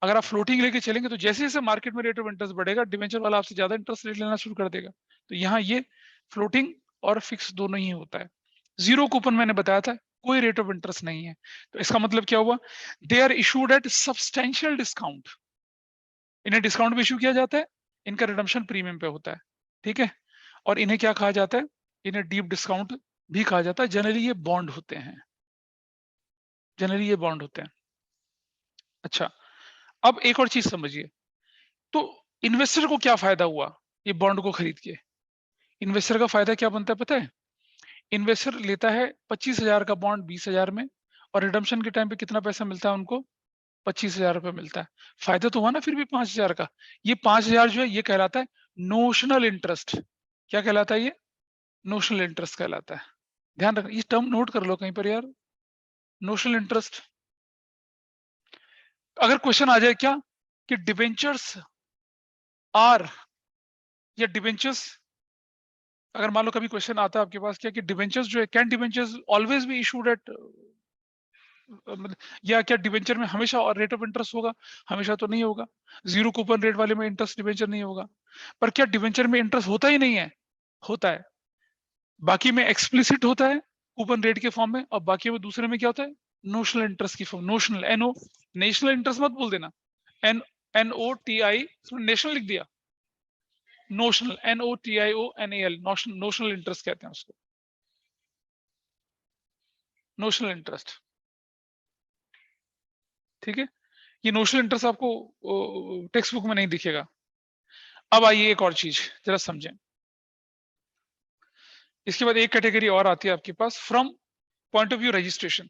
अगर आप फ्लोटिंग लेके चलेंगे तो जैसे जैसे मार्केट में रेट ऑफ इंटरेस्ट बढ़ेगा डिवेंचर वाला आपसे ज्यादा इंटरेस्ट रेट लेना शुरू कर देगा। तो यहाँ ये फ्लोटिंग और फिक्स दोनों ही होता है। जीरो कूपन मैंने बताया था, कोई रेट ऑफ इंटरेस्ट नहीं है, तो इसका मतलब क्या हुआ? They are issued at substantial discount. इन्हें डिस्काउंट भी इशू किया जाता है, इनका रिडम्पशन प्रीमियम पे होता है। ठीक है। और इन्हें क्या कहा जाता है? इन्हें डीप डिस्काउंट भी कहा जाता है। जनरली ये बॉन्ड होते हैं, जनरली ये बॉन्ड होते हैं। अच्छा, अब एक और चीज समझिए, तो इन्वेस्टर को क्या फायदा हुआ ये बॉन्ड को खरीद के? इन्वेस्टर का फायदा क्या बनता है पता है? इन्वेस्टर लेता है 25,000 का बॉन्ड 20,000 में, और रिडम्पशन के टाइम पे कितना पैसा मिलता है उनको? 25,000 रुपए मिलता है। फायदा तो हुआ ना फिर भी 5,000 का। ये 5,000 जो है ये कहलाता है नोशनल इंटरेस्ट। क्या कहलाता है ये? नोशनल इंटरेस्ट कहलाता है। ध्यान रखना, ये टर्म नोट कर लो कहीं पर यार, नोशनल इंटरेस्ट। अगर क्वेश्चन आ जाए क्या कि डिबेंचर्स आर, या डिबेंचर्स, अगर मान लो कभी क्वेश्चन आता है आपके पास क्या कि डिबेंचर्स जो है, can debentures always be issued at, या क्या डिबेंचर में हमेशा और रेट ऑफ इंटरेस्ट होगा? हमेशा तो नहीं होगा। जीरो कूपन रेट वाले में इंटरेस्ट डिबेंचर नहीं होगा। पर क्या डिबेंचर में इंटरेस्ट होता ही नहीं है? होता है। बाकी में एक्सप्लिसिट होता है कूपन रेट के फॉर्म में, और बाकी में दूसरे में क्या होता है? नोशनल इंटरेस्ट की form, notional, N O, national interest मत बोल देना, N N O T I, national लिख दिया, notional, N O T I O N A L, notional interest कहते हैं उसको, नोशनल इंटरेस्ट। ठीक है। ये नोशनल इंटरेस्ट आपको टेक्स्ट बुक में नहीं दिखेगा। अब आइए एक और चीज जरा समझें। इसके बाद एक कैटेगरी और आती है आपके पास, from point of view registration.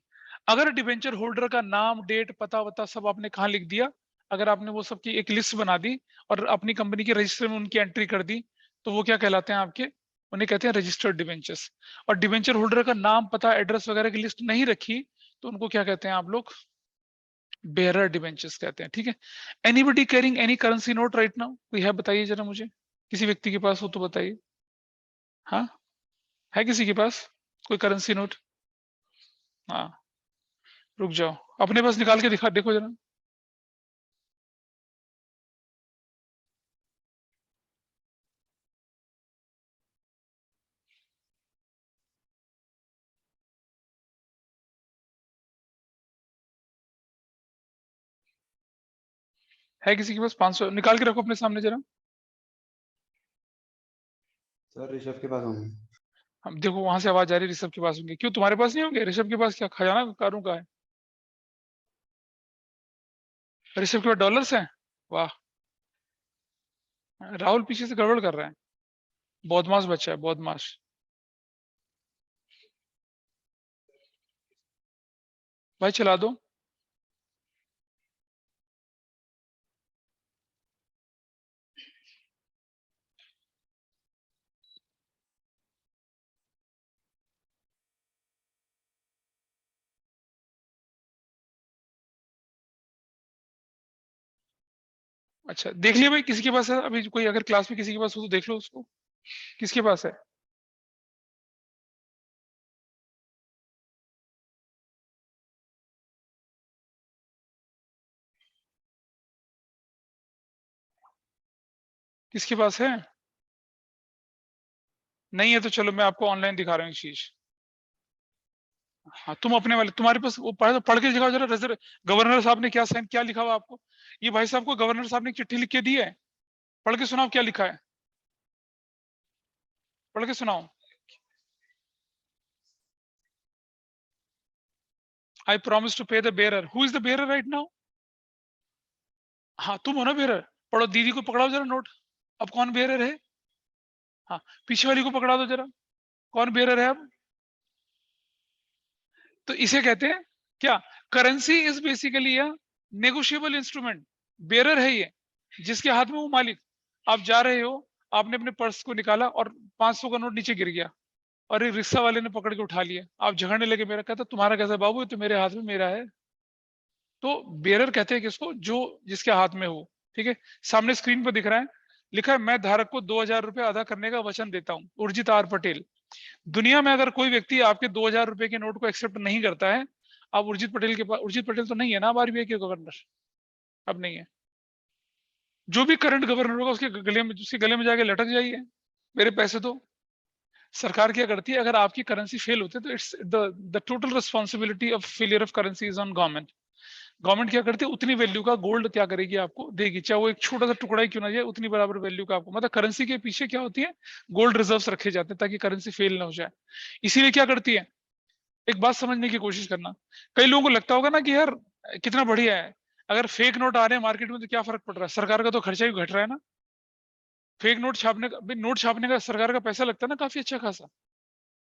अगर डिबेंचर होल्डर का नाम, डेट, पता वता सब आपने कहाँ लिख दिया, अगर आपने वो सबकी एक लिस्ट बना दी और अपनी कंपनी के रजिस्टर में उनकी एंट्री कर दी, तो वो क्या कहलाते हैं आपके? उन्हें कहते हैं रजिस्टर्ड डिबेंचर्स। और डिबेंचर होल्डर का नाम, पता, एड्रेस वगैरह की लिस्ट नहीं रखी, तो उनको क्या कहते हैं आप लोग? बेयरर डिबेंचर्स कहते हैं। ठीक है। Anybody carrying any currency note right now? कोई है बताइए जरा मुझे, किसी व्यक्ति के पास हो तो बताइए। हाँ, है किसी के पास कोई करेंसी नोट? हाँ, रुक जाओ, अपने पास निकाल के दिखा, देखो जरा। है किसी के पास 500? निकाल के रखो अपने सामने जरा। सर ऋषभ के पास हूँ। हम देखो वहां से आवाज आ रही है ऋषभ के पास होंगे। क्यों तुम्हारे पास नहीं होंगे? ऋषभ के पास क्या खजाना कारों का है? ऋषभ के पास डॉलर्स हैं? वाह, राहुल पीछे से गड़बड़ कर रहा है। बदमाश बच्चा है, बदमाश। भाई चला दो। अच्छा देख लिया भाई, किसी के पास है अभी? कोई अगर क्लास में किसी के पास हो तो देख लो उसको, किसके पास है? किसके पास है? नहीं है तो चलो मैं आपको ऑनलाइन दिखा रहा हूँ एक चीज। हाँ तुम अपने वाले, तुम्हारे पास वो पढ़ के दिखाओ जरा। गवर्नर साहब ने क्या साइन, क्या लिखा हुआ आपको? ये भाई साहब को गवर्नर साहब ने एक चिट्ठी लिख के दी है, पढ़ के सुनाओ क्या लिखा है। पढ़ के सुनाओ। आई प्रॉमिस टू पे the bearer. Who is the bearer right now? हाँ तुम हो ना बेरर। पढ़ो, दीदी को पकड़ाओ जरा नोट। अब कौन बेरर है? हाँ पीछे वाली को पकड़ा दो जरा, कौन बेरर है अब? तो इसे कहते हैं क्या? Currency is basically a negotiable instrument. Bearer है ये, जिसके हाथ में वो मालिक। आप जा रहे हो, आपने अपने पर्स को निकाला और 500 का नोट नीचे गिर गया, और एक रिक्शा वाले ने पकड़ के उठा लिया। आप झगड़ने लगे, मेरा कहता तुम्हारा कैसा बाबू, ये तो मेरे हाथ में मेरा है। तो बेरर कहते हैं किसको? जो जिसके हाथ में हो। ठीक है, सामने स्क्रीन पर दिख रहा है, लिखा है मैं धारक को 2000 रुपए अदा करने का वचन देता हूँ, उर्जित आर पटेल। दुनिया में अगर कोई व्यक्ति आपके 2000 रुपए के नोट को एक्सेप्ट नहीं करता है, आप उर्जित पटेल के पास, उर्जित पटेल तो नहीं है ना अब आरबीआई के गवर्नर, अब नहीं है। जो भी करंट गवर्नर होगा उसके गले में जाके लटक जाइए, मेरे पैसे दो। सरकार क्या करती है, अगर आपकी करेंसी फेल होती है तो it's the total responsibility of failure of currency is on government. Government क्या करती है, उतनी वैल्यू का गोल्ड क्या करेगी, आपको देगी, चाहे वो एक छोटा सा टुकड़ा ही क्यों ना जाए, उतनी बराबर वैल्यू का आपको, मतलब करेंसी के पीछे क्या होती है, गोल्ड रिजर्व्स रखे जाते हैं ताकि करेंसी फेल ना हो जाए। इसीलिए क्या करती है, एक बात समझने की कोशिश करना। कई लोगों को लगता होगा ना कि यार कितना बढ़िया है, अगर फेक नोट आ रहे हैं मार्केट में तो क्या फर्क पड़ रहा है, सरकार का तो खर्चा ही घट रहा है ना। फेक नोट छापने का, नोट छापने का सरकार का पैसा लगता है ना काफी अच्छा खासा,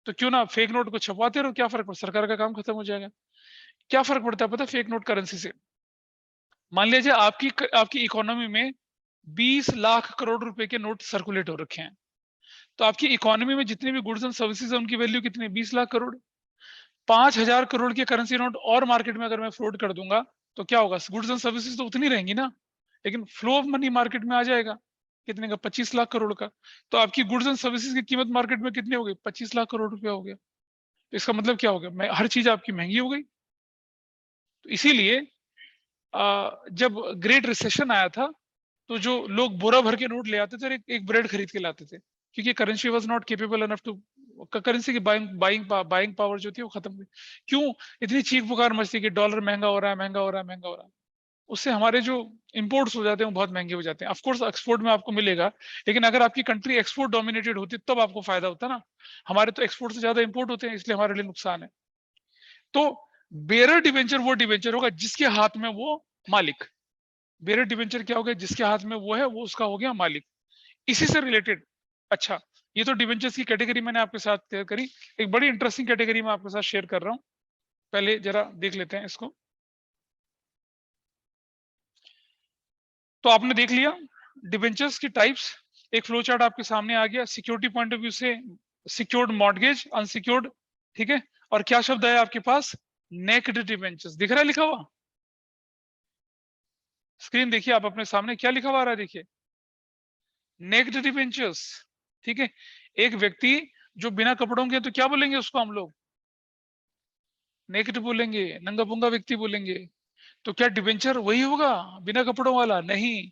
तो क्यों ना फेक नोट को छपवाते रहो, क्या फर्क पड़, सरकार का काम खत्म हो जाएगा। क्या फर्क पड़ता है पता है फेक नोट करेंसी से? मान लीजिए आपकी इकोनॉमी में 20 लाख करोड़ रुपए के नोट सर्कुलेट हो रखे हैं, तो आपकी इकोनॉमी में जितने भी गुड्स एंड सर्विसेज है उनकी वैल्यू कितनी है, 20 लाख करोड़। 5000 करोड़ के करेंसी नोट और मार्केट में अगर मैं फ्लोट कर दूंगा तो क्या होगा, गुड्स एंड सर्विसेज तो उतनी रहेंगी ना, लेकिन फ्लो ऑफ मनी मार्केट में आ जाएगा कितने का, 25 लाख करोड़ का। तो आपकी गुड्स एंड सर्विसेज की कीमत मार्केट में कितनी हो गई, 25 लाख करोड़ रुपया हो गया। तो इसका मतलब क्या हो गया, हर चीज आपकी महंगी हो गई। तो इसीलिए जब ग्रेट रिसेशन आया था तो जो लोग बोरा भर के नोट ले आते थे और एक ब्रेड खरीद के लाते थे, क्योंकि currency was not capable enough to, currency की बाइंग पावर जो थी वो खत्म हुई। क्यों इतनी चीख पुकार मचती कि डॉलर महंगा हो रहा है, महंगा हो रहा है, महंगा हो रहा है। उससे हमारे जो इंपोर्ट्स हो जाते हैं वो बहुत महंगे हो जाते हैं। ऑफ कोर्स एक्सपोर्ट में आपको मिलेगा, लेकिन अगर आपकी कंट्री एक्सपोर्ट डोमिनेटेड होती तब आपको फायदा होता ना। हमारे तो एक्सपोर्ट से ज्यादा इंपोर्ट होते हैं, इसलिए हमारे लिए नुकसान है। तो बेरर डिवेंचर वो डिवेंचर होगा जिसके हाथ में वो मालिक। बेरर डिवेंचर क्या हो गया, जिसके हाथ में वो है वो उसका हो गया मालिक। इसी से रिलेटेड, अच्छा ये तो डिवेंचर्स की कैटेगरी मैंने आपके साथ शेयर करी। एक बड़ी इंटरेस्टिंग कैटेगरी मैं आपके साथ शेयर कर रहा हूं, पहले जरा देख लेते हैं इसको। तो आपने देख लिया डिवेंचर्स की टाइप्स, एक फ्लो चार्ट आपके सामने आ गया सिक्योरिटी पॉइंट ऑफ व्यू से, सिक्योर्ड मॉर्गेज, अनसिक्योर्ड, ठीक है। और क्या शब्द है आपके पास, नेक्ड डिवेंचर्स, दिख रहा है लिखा हुआ, स्क्रीन देखिए आप अपने सामने, क्या लिखा हुआ आ रहा है देखिए, नेक्ड डिवेंचर्स। ठीक है, एक व्यक्ति जो बिना कपड़ों के, तो क्या बोलेंगे उसको हम लोग, नेकेड बोलेंगे, नंगा पुंगा व्यक्ति बोलेंगे। तो क्या डिवेंचर वही होगा बिना कपड़ों वाला? नहीं,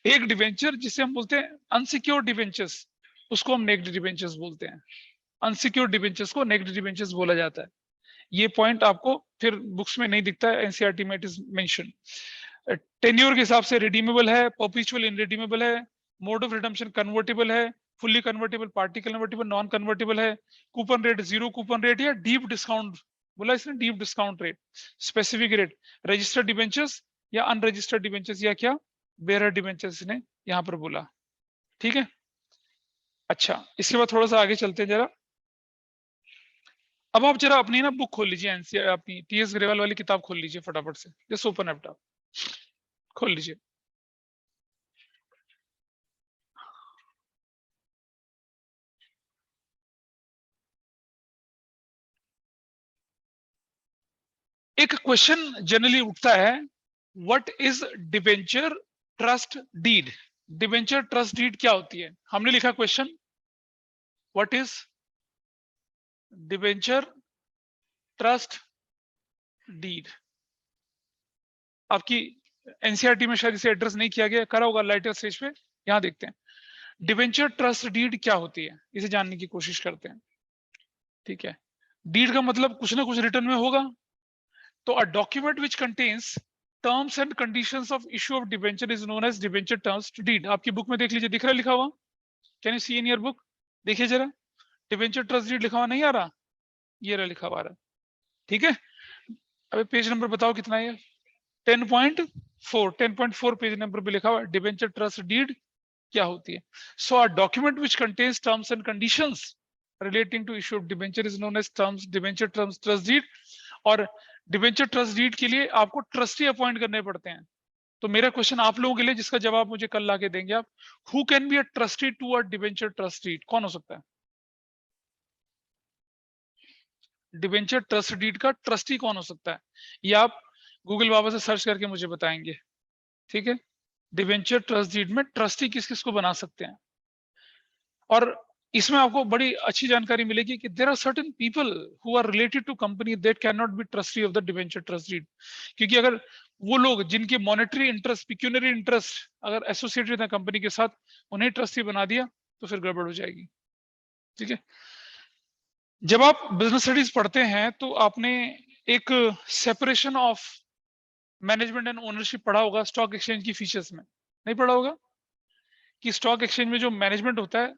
एक डिवेंचर जिसे हम बोलते हैं अनसिक्योर्ड डिवेंचर्स, उसको हम नेक्ड डिवेंचर्स बोलते हैं। अनसिक्योर्ड डिवेंचर्स को नेक्ड डिवेंचर्स बोला जाता है। ये पॉइंट आपको फिर बुक्स में नहीं दिखता है, एनसीईआरटी में इट इज मेंशन। टेन्योर के हिसाब से रिडीमेबल है, परपेचुअल इनरिडीमेबल है, मोड ऑफ रिडम्पशन कन्वर्टेबल है, fully convertible, party convertible, non convertible है, coupon rate, zero coupon rate या डीप डिस्काउंट, बोला इसने deep discount rate, specific rate, registered debentures या अनरजिस्टर्ड डिबेंचर्स या क्या बेयर डिबेंचर्स ने यहाँ पर बोला। ठीक है, अच्छा इसके बाद थोड़ा सा आगे चलते हैं जरा। अब आप जरा अपनी ना बुक खोल लीजिए, एनसीईआरटी अपनी टीएस ग्रेवाल वाली किताब खोल लीजिए फटाफट से, जस्ट ओपन लैपटॉप खोल लीजिए। एक क्वेश्चन जनरली उठता है, what is debenture trust deed? Debenture trust deed क्या होती है? हमने लिखा question, what is debenture trust deed? आपकी एनसीईआरटी में शायद इसे एड्रेस नहीं किया गया, करा होगा लाइटर स्टेज पे। यहां देखते हैं डिबेंचर ट्रस्ट डीड क्या होती है, इसे जानने की कोशिश करते हैं। ठीक है, डीड का मतलब कुछ ना कुछ रिटर्न में होगा। तो a document which contains terms and conditions of issue of debenture is known as debenture trust deed. आपकी बुक में देख लीजिए, दिख रहा है लिखा हुआ, can you see in your book? देखिए जरा, डिबेंचर ट्रस्ट डीड लिखा हुआ नहीं आ रहा? ये रहा लिखा हुआ आ रहा। ठीक है, अबे पेज नंबर बताओ कितना है? 10.4 10.4 पेज नंबर पे लिखा हुआ है डिबेंचर ट्रस्ट डीड क्या होती है। So a document which contains terms and conditions relating to issue of debenture is known as terms debenture terms trust deed। और डिबेंचर ट्रस्ट डीड के लिए आपको ट्रस्टी अपॉइंट करने पड़ते हैं। तो मेरा क्वेश्चन आप लोगों के लिए, जिसका जवाब मुझे कल लाके देंगे आप, who can be a trustee to a debenture trust deed? कौन हो सकता है डिबेंचर ट्रस्ट डीड का ट्रस्टी? कौन हो सकता है? ये आप गूगल बाबा से सर्च करके मुझे बताएंगे। ठीक है, डिबेंचर ट्रस्ट डीड में ट्रस्टी किस किस को बना सकते हैं। और इसमें आपको बड़ी अच्छी जानकारी मिलेगी कि there are certain people who are related to company that can not be trustee of the debenture trust deed. क्योंकि अगर वो लोग जिनके मॉनेटरी इंटरेस्ट, पिक्यूनरी इंटरेस्ट अगर एसोसिएटेड है कंपनी के साथ, उन्हें ट्रस्टी बना दिया तो फिर गड़बड़ हो जाएगी। ठीक है, जब आप बिजनेस स्टडीज पढ़ते हैं तो आपने एक separation of management and ownership पढ़ा होगा स्टॉक एक्सचेंज की फीचर्स में, नहीं पढ़ा होगा? कि स्टॉक एक्सचेंज में जो मैनेजमेंट होता है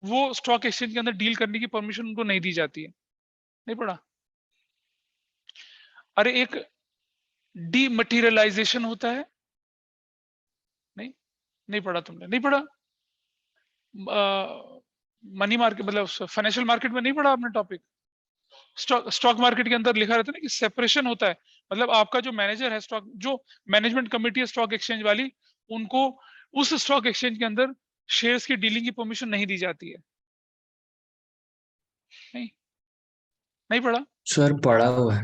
वो स्टॉक एक्सचेंज के अंदर डील करने की परमिशन उनको नहीं दी जाती है, नहीं पढ़ा? अरे एक डीमटेरियलाइजेशन होता है, नहीं नहीं पढ़ा तुमने? नहीं पढ़ा? मनी मार्केट मतलब फाइनेंशियल मार्केट में नहीं पढ़ा आपने टॉपिक? स्टॉक मार्केट के अंदर लिखा रहता है ना कि सेपरेशन होता है, मतलब आपका जो मैनेजर है, स्टॉक जो मैनेजमेंट कमेटी है स्टॉक एक्सचेंज वाली, उनको उस स्टॉक एक्सचेंज के अंदर शेयर्स की डीलिंग की परमिशन नहीं दी जाती है। नहीं नहीं पढ़ा? सर पढ़ा हुआ है।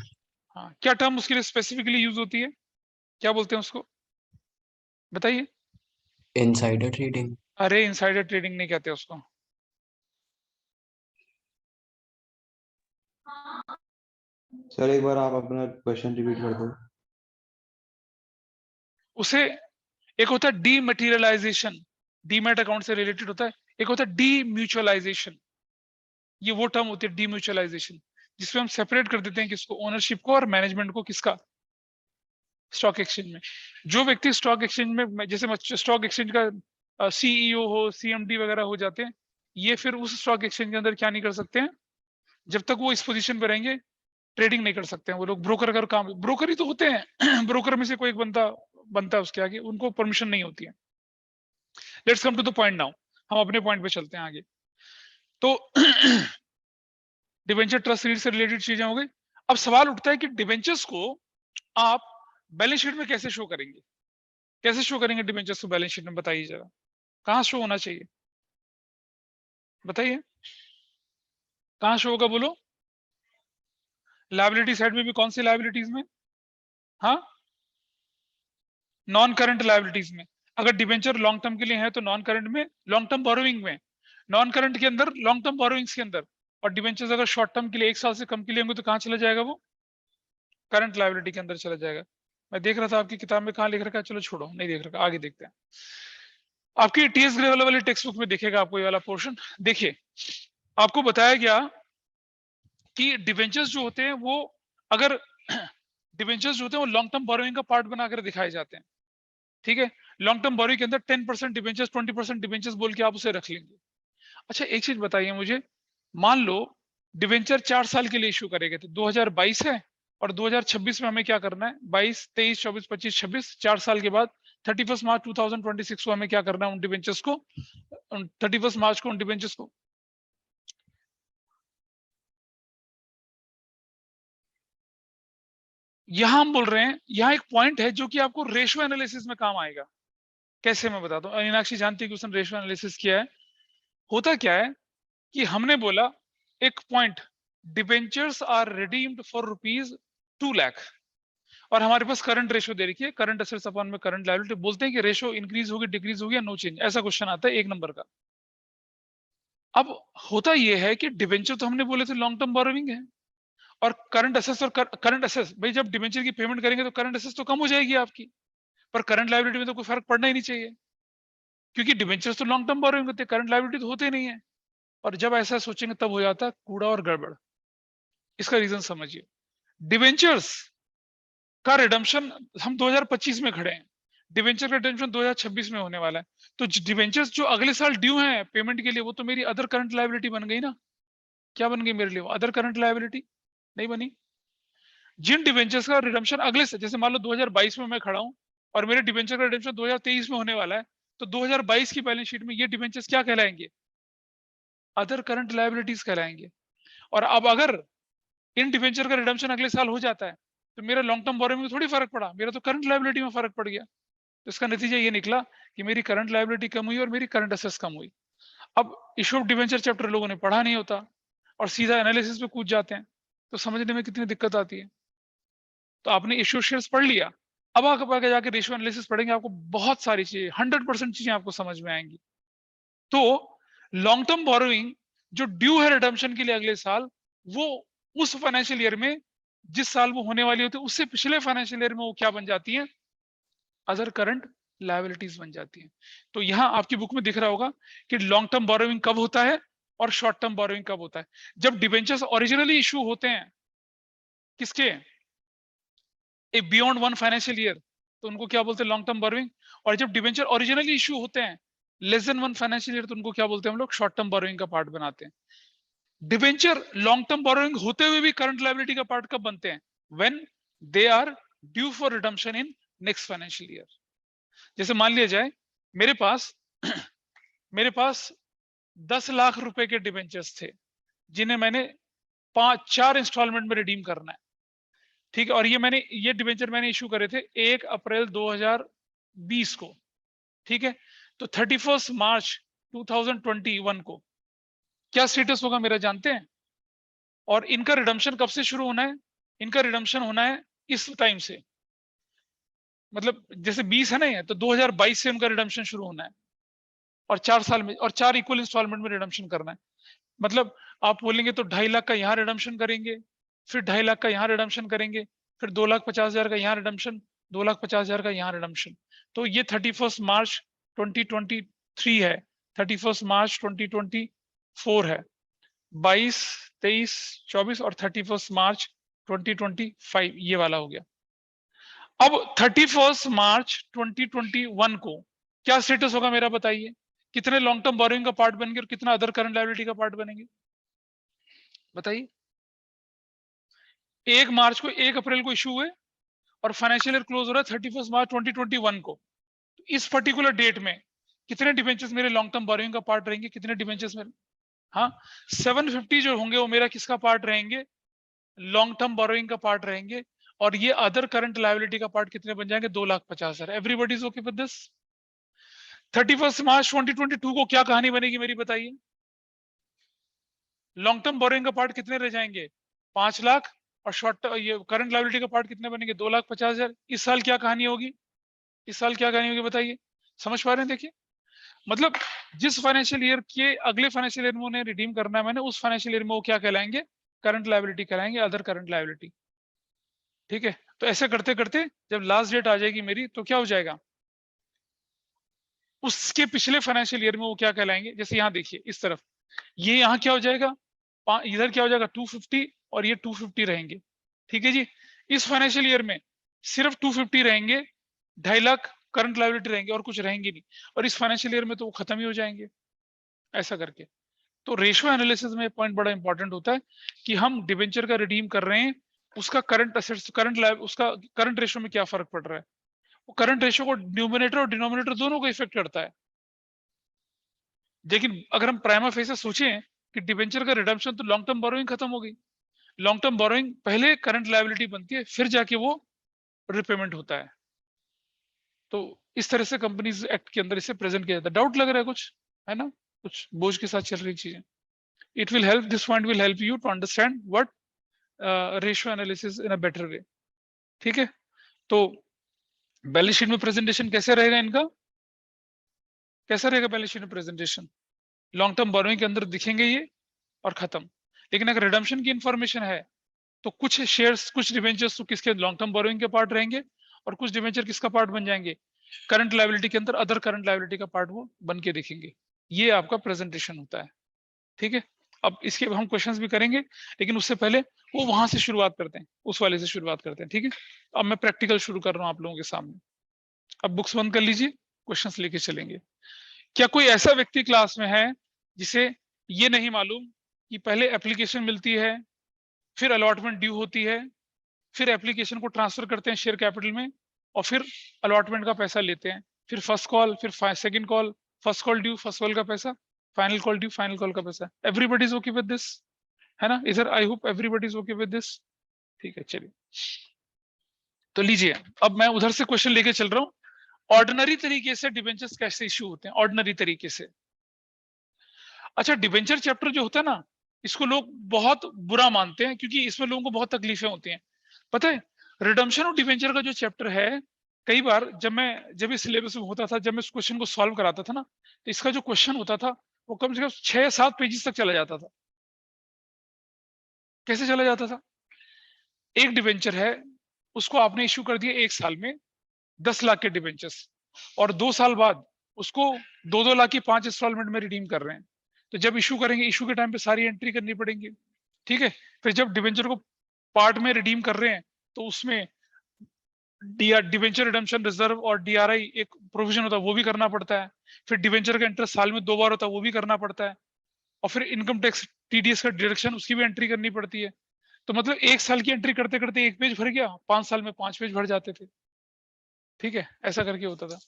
हाँ, क्या टर्म उसके लिए स्पेसिफिकली यूज होती है, क्या बोलते हैं उसको, बताइए? Insider trading. अरे इनसाइडर ट्रेडिंग नहीं कहते उसको। सर एक बार आप अपना क्वेश्चन रिपीट कर दो। उसे एक होता है डीमटेरियलाइजेशन, डीमैट अकाउंट से रिलेटेड होता है, एक होता है डीम्यूचुअलाइजेशन। ये वो टर्म होती है डीम्यूचुअलाइजेशन, जिसमें हम सेपरेट कर देते हैं किसको, ओनरशिप को और मैनेजमेंट को, किसका, स्टॉक एक्सचेंज में। जो व्यक्ति स्टॉक एक्सचेंज में, जैसे स्टॉक एक्सचेंज का सीईओ हो, सीएमडी वगैरह हो जाते हैं, ये फिर उस स्टॉक एक्सचेंज के अंदर क्या नहीं कर सकते हैं, जब तक वो इस पोजीशन पे रहेंगे ट्रेडिंग नहीं कर सकते हैं। वो लोग ब्रोकर अगर काम, ब्रोकर ही तो होते हैं ब्रोकर में से कोई एक बंदा बनता है उसके आगे, उनको परमिशन नहीं होती है। Let's come to the point now, हम अपने पॉइंट पे चलते हैं आगे। तो डिबेंचर ट्रस्ट डीड से रिलेटेड चीजें हो गई। अब सवाल उठता है कि डिबेंचर्स को आप बैलेंस शीट में कैसे शो करेंगे? कैसे शो करेंगे डिबेंचर्स को बैलेंस शीट में, बताइए जरा, कहाँ शो होना चाहिए, बताइए कहाँ शो होगा, बोलो? लायबिलिटी साइड में भी, कौन सी लायबिलिटीज में? हाँ, नॉन करंट लायबिलिटीज में। अगर डिबेंचर लॉन्ग टर्म के लिए है तो नॉन करंट में, लॉन्ग टर्म बोरोइंग में, नॉन करंट के अंदर, लॉन्ग टर्म बोरोइंग्स के अंदर। और डिबेंचर्स अगर शॉर्ट टर्म के लिए 1 साल से कम के लिए होंगे तो कहाँ चला जाएगा वो, करंट लायबिलिटी के अंदर चला जाएगा। मैं देख रहा था आपकी किताब में कहाँ लिख रखा है, चलो छोड़ो, नहीं देख रखा, आगे देखते हैं। आपकी टीएस ग्रेवाल वाली टेक्स्ट बुक में देखेगा आपको ये वाला पोर्शन। देखिए, आपको बताया गया कि डिबेंचर्स जो होते हैं वो, अगर डिबेंचर्स जो होते हैं वो लॉन्ग टर्म बोरोइंग का पार्ट बनाकर दिखाए जाते हैं। ठीक है, लॉन्ग टर्म बोरोइंग के अंदर 10% डिबेंचर्स 20% डिबेंचर्स बोल के आप उसे रख लेंगे। अच्छा एक चीज बताइए मुझे, मान लो डिबेंचर 4 साल के लिए इशू करे गए थे, 2022 है और 2026 में हमें क्या करना है, 22, 23, 24, 25, 26, 4 साल के बाद 31 मार्च 2026 को हमें क्या करना है, उन डिबेंचर्स को 31 मार्च को उन डिबेंचर्स को यहां हम बोल रहे हैं, यहां एक पॉइंट है जो कि आपको रेशियो एनालिसिस में काम आएगा। कैसे मैं बताता हूँ, मीनाक्षी जानती है कि उसने रेशियो एनालिसिस किया है। होता क्या है कि हमने बोला एक point, debentures are redeemed for ₹2 lakh और हमारे पास करंट रेशियो दे रखी है, करंट एसेट्स अपॉन में करंट लायबिलिटी। बोलते हैं कि रेशियो इंक्रीज होगी डिक्रीज होगी या नो चेंज, ऐसा क्वेश्चन आता है 1 नंबर का। अब होता यह है कि डिबेंचर तो हमने बोले थे लॉन्ग टर्म बोरोइंग है और करंट एसेट्स और करंट एसेट्स, भाई जब डिबेंचर की पेमेंट करेंगे तो करंट एसेट्स तो कम हो जाएगी आपकी, पर करंट लायबिलिटी में तो कोई फर्क पड़ना ही नहीं चाहिए क्योंकि डिबेंचर्स तो लॉन्ग टर्म बोरोइंग होते हैं, करंट लायबिलिटी तो होते नहीं है। और जब ऐसा सोचेंगे तब हो जाता है कूड़ा और गड़बड़। इसका रीजन समझिए, डिबेंचर्स का रिडम्पशन हम 2025 में खड़े हैं, डिबेंचर का रिडम्पशन 2026 में होने वाला है, तो डिबेंचर्स जो अगले साल ड्यू हैं पेमेंट के लिए वो तो मेरी अदर करंट लायबिलिटी बन गई ना। क्या बन गई मेरे लिए, अदर करंट लायबिलिटी नहीं बनी। जिन डिबेंचर्स का रिडम्पशन अगले से, जैसे मान लो 2022 में मैं खड़ा हूं और मेरे डिबेंचर का रिडम्पशन 2023 में होने वाला है, तो 2022 की बैलेंस शीट में ये डिबेंचर्स क्या कहलाएंगे, अदर करंट लायबिलिटीज कहलाएंगे। और अब अगर इन डिबेंचर का रिडम्पशन अगले साल हो जाता है तो मेरा लॉन्ग टर्म बोरोइंग में थोड़ी फर्क पड़ा, मेरा तो करंट लायबिलिटी में फर्क पड़ गया। तो इसका नतीजा ये निकला कि मेरी करंट लायबिलिटी कम हुई और मेरी करंट एसेट्स कम हुई। अब इशू ऑफ डिबेंचर चैप्टर लोगों ने पढ़ा नहीं होता और सीधा एनालिसिस पे कूद जाते हैं, तो समझने में कितनी दिक्कत आती है। तो आपने इशू शेयर्स पढ़ लिया, अब आप आगे जाके रेशियो एनालिसिस पढ़ेंगे, आपको बहुत सारी चीजें 100% चीजें आपको समझ में आएंगी। तो लॉन्ग टर्म बोरोइंग जो ड्यू है रिडम्पशन के लिए अगले साल, वो उस फाइनेंशियल ईयर में जिस साल वो होने वाली होती है उससे पिछले फाइनेंशियल ईयर में वो क्या बन जाती है, अदर करंट लायबिलिटीज बन जाती है। तो यहां आपकी बुक में दिख रहा होगा कि लॉन्ग टर्म बोरोइंग कब होता है और शॉर्ट टर्म बोरोइंग कब होता है। जब डिबेंचर्स ओरिजिनली इशू होते हैं किसके, ए बियॉन्ड 1 फाइनेंशियल ईयर, तो उनको क्या बोलते हैं, लॉन्ग टर्म बोरोइंग। और जब डिबेंचर ओरिजिनली इशू होते हैं लेस देन 1 फाइनेंशियल ईयर, तो उनको क्या बोलते हैं हम लोग, शॉर्ट टर्म बोरोइंग का पार्ट बनाते हैं। डिबेंचर लॉन्ग टर्म बोरोइंग होते हुए भी करंट लायबिलिटी का पार्ट कब बनते हैं, when they are due for redemption in next financial year. जैसे मान लिया जाए मेरे पास मेरे पास 10 लाख रुपए के डिबेंचर्स थे जिन्हें मैंने 4 इंस्टॉलमेंट में रिडीम करना है, ठीक है, और ये डिबेंचर मैंने इशू करे थे 1 अप्रैल 2020 को, ठीक है। तो 31 मार्च 2021 को क्या स्टेटस होगा मेरा जानते हैं, और इनका रिडम्पशन कब से शुरू होना है, इनका रिडम्पशन होना है इस टाइम से, मतलब जैसे 20 है ना ये, तो 2022 से उनका रिडम्पशन शुरू होना है और 4 साल में और 4 इक्वल इंस्टॉलमेंट में रिडम्पशन करना है। मतलब आप बोलेंगे तो 2.5 लाख का यहाँ रिडम्पशन करेंगे, फिर 2.5 लाख का यहाँ रिडम्पशन करेंगे, फिर 2,50,000 का यहाँ रिडम्पशन, 2,50,000 का यहाँ रिडम्पशन। तो ये 31 मार्च 2023 है, 31 मार्च 2024 है, 22, 23, 24 और 31 मार्च 2025 ये वाला हो गया। अब 31 मार्च 2021 को क्या स्टेटस होगा मेरा बताइए, कितने लॉन्ग टर्म बोरोइंग का पार्ट बनेंगे और कितना अदर करंट लायबिलिटी का पार्ट बनेंगे बताइए। 1 मार्च को 1 अप्रैल को इशू हुए और फाइनेंशियल ईयर क्लोज हो रहा है 31 मार्च 2021 को। तो इस पर्टिकुलर डेट में कितने डिबेंचर्स मेरे लॉन्ग टर्म बोरोइंग का पार्ट रहेंगे, कितने डिबेंचर्स मेरे, हाँ 750 जो होंगे वो मेरा किसका पार्ट रहेंगे, लॉन्ग टर्म बोरोइंग का पार्ट रहेंगे। और ये अदर करंट लायबिलिटी का पार्ट कितने बन जाएंगे, 2,50,000। Everybody is okay with this. 31 मार्च 2022 को क्या कहानी बनेगी मेरी बताइए, लॉन्ग टर्म बोरोइंग का पार्ट कितने रह जाएंगे, 5 लाख, और शॉर्ट ये करंट लायबिलिटी का पार्ट कितने बनेंगे, 2,50,000। इस साल क्या कहानी होगी, इस साल क्या कहानी होगी बताइए, समझ पा रहे हैं। देखिए मतलब जिस फाइनेंशियल ईयर के अगले फाइनेंशियल ईयर में उन्हें रिडीम करना है मैंने, उस फाइनेंशियल ईयर में वो क्या कहलाएंगे, करंट लायबिलिटी कहलाएंगे, अदर करंट लायबिलिटी, ठीक है। तो ऐसे करते करते जब लास्ट डेट आ जाएगी मेरी तो क्या हो जाएगा, उसके पिछले फाइनेंशियल ईयर में वो क्या कहलाएंगे। जैसे यहाँ देखिए इस तरफ ये यहाँ क्या हो जाएगा, इधर क्या हो जाएगा 250 और ये 250 रहेंगे, ठीक है जी। इस फाइनेंशियल ईयर में सिर्फ 250 रहेंगे, 2.5 लाख करंट लायबिलिटी रहेंगे और कुछ रहेंगे नहीं, और इस फाइनेंशियल ईयर में तो वो खत्म ही हो जाएंगे ऐसा करके। तो रेशियो एनालिसिस में पॉइंट बड़ा इंपॉर्टेंट होता है कि हम डिबेंचर का रिडीम कर रहे हैं, उसका करंट असेट्स उसका करंट रेशियो में क्या फर्क पड़ रहा है। वो करंट रेशियो को न्यूमिनेटर और डिनोमिनेटर दोनों को इफेक्ट करता है। लेकिन अगर हम प्राइमा फेसी सोचें कि डिबेंचर का रिडम्पशन तो लॉन्ग टर्म बोरोइंग खत्म हो गई, लॉन्ग टर्म बोरोइंग पहले करंट लायबिलिटी बनती है, फिर जाके वो रिपेमेंट होता है। तो इस तरह से कंपनीज एक्ट के अंदर इसे प्रेजेंट किया जाता है। डाउट लग रहा है कुछ, है ना, कुछ बोझ के साथ चल रही चीजें। It will help, this point will help you to understand what ratio analysis in a better way. ठीक है, तो बैलेंस शीट में प्रेजेंटेशन कैसे रहेगा इनका, कैसा रहेगा बैलेंस शीट में प्रेजेंटेशन? लॉन्ग टर्म बोरोइंग के अंदर दिखेंगे ये और खत्म। लेकिन अगर रिडम्पशन की इंफॉर्मेशन है तो कुछ शेयर्स, कुछ डिवेंचर्स तो किसके लॉन्ग टर्म बोरोइंग के पार्ट रहेंगे, और कुछ डिवेंचर किसका पार्ट बन जाएंगे, करंट लायबिलिटी के अंदर अदर करंट लायबिलिटी का पार्ट वो बन के दिखेंगे। ये आपका प्रेजेंटेशन होता है। ठीक है, अब इसके हम क्वेश्चंस भी करेंगे, लेकिन उससे पहले वो वहां से शुरुआत करते हैं, उस वाले से शुरुआत करते हैं। ठीक है, अब मैं प्रैक्टिकल शुरू कर रहा हूं आप लोगों के सामने। अब बुक्स बंद कर लीजिए, क्वेश्चंस लेके चलेंगे। क्या कोई ऐसा व्यक्ति क्लास में है जिसे ये नहीं मालूम कि पहले एप्लीकेशन मिलती है, फिर अलॉटमेंट ड्यू होती है, फिर एप्लीकेशन को ट्रांसफर करते हैं शेयर कैपिटल में, और फिर अलॉटमेंट का पैसा लेते हैं, फिर फर्स्ट कॉल, फिर second call, first call due, first call का पैसा, final call due, final call का पैसा। Everybody is okay with this, है ना? इधर I hope everybody is okay with this. ठीक है, चलिए तो लीजिए, अब मैं उधर से क्वेश्चन लेके चल रहा हूं। ऑर्डिनरी तरीके से डिबेंचर्स कैसे इश्यू होते हैं, ऑर्डिनरी तरीके से। अच्छा, डिबेंचर चैप्टर जो होता है ना, इसको लोग बहुत बुरा मानते हैं क्योंकि इसमें लोगों को बहुत तकलीफें होती हैं। पता है, रिडम्पशन और डिबेंचर का जो चैप्टर है, कई बार जब इस सिलेबस में होता था, जब मैं इस क्वेश्चन को सॉल्व कराता था ना, तो इसका जो क्वेश्चन होता था वो कम से कम 6-7 पेजेस तक चला जाता था। कैसे चला जाता था? एक डिबेंचर है, उसको आपने इश्यू कर दिया 1 साल में 10 लाख के डिबेंचर्स, और 2 साल बाद उसको 2-2 लाख की 5 इंस्टॉलमेंट में रिडीम कर रहे हैं। तो जब इश्यू करेंगे, इश्यू के टाइम पे सारी एंट्री करनी पड़ेगी। ठीक है, फिर जब डिबेंचर को पार्ट में रिडीम कर रहे हैं तो उसमें डिबेंचर रिडम्पशन रिजर्व और डीआरआई एक प्रोविजन होता है, वो भी करना पड़ता है। फिर डिबेंचर का इंटरेस्ट साल में 2 बार होता है, वो भी करना पड़ता है। और फिर इनकम टैक्स टीडीएस का डिडक्शन, उसकी भी एंट्री करनी पड़ती है। तो मतलब 1 साल की एंट्री करते करते 1 पेज भर गया, 5 साल में 5 पेज भर जाते थे। ठीक है, ऐसा करके होता था।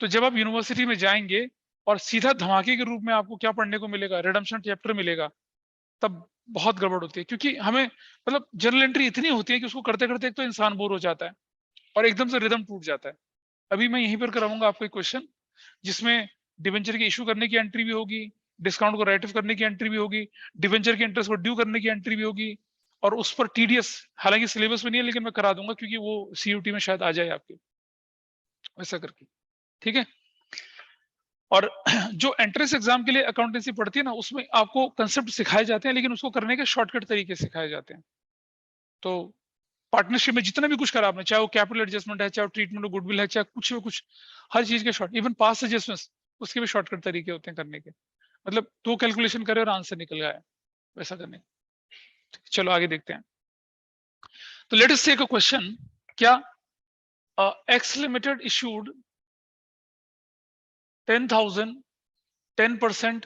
तो जब आप यूनिवर्सिटी में जाएंगे और सीधा धमाके के रूप में आपको क्या पढ़ने को मिलेगा, रिडम्पशन चैप्टर मिलेगा, तब बहुत गड़बड़ होती है। क्योंकि हमें मतलब जनरल एंट्री इतनी होती है कि उसको करते करते एक तो इंसान बोर हो जाता है और एकदम से रिदम टूट जाता है। अभी मैं यहीं पर कराऊंगा आपको एक क्वेश्चन जिसमें डिवेंचर की इशू करने की एंट्री भी होगी, डिस्काउंट को राइट ऑफ करने की एंट्री भी होगी, डिवेंचर के इंटरेस्ट को ड्यू करने की एंट्री भी होगी, और उस पर टीडीएस, हालांकि सिलेबस में नहीं है लेकिन मैं करा दूंगा क्योंकि वो सीयूटी में शायद आ जाए आपके, वैसा करके। ठीक है, और जो एंट्रेंस एग्जाम के लिए अकाउंटेंसी पढ़ती है ना, उसमें आपको कंसेप्ट सिखाए जाते हैं, लेकिन उसको करने के शॉर्टकट तरीके सिखाए जाते हैं। तो पार्टनरशिप में जितना भी कुछ करा आपने, चाहे वो कैपिटल एडजस्टमेंट है, चाहे ट्रीटमेंट ऑफ गुडविल है, चाहे कुछ भी कुछ, हर चीज के शॉर्ट, इवन पास एडजस्टमेंट्स, उसके भी शॉर्टकट तरीके होते हैं करने के। मतलब 2 कैलकुलेशन करे और आंसर निकल गया है, वैसा करने। चलो आगे देखते हैं। तो let us take a question. क्या X limited issued 10%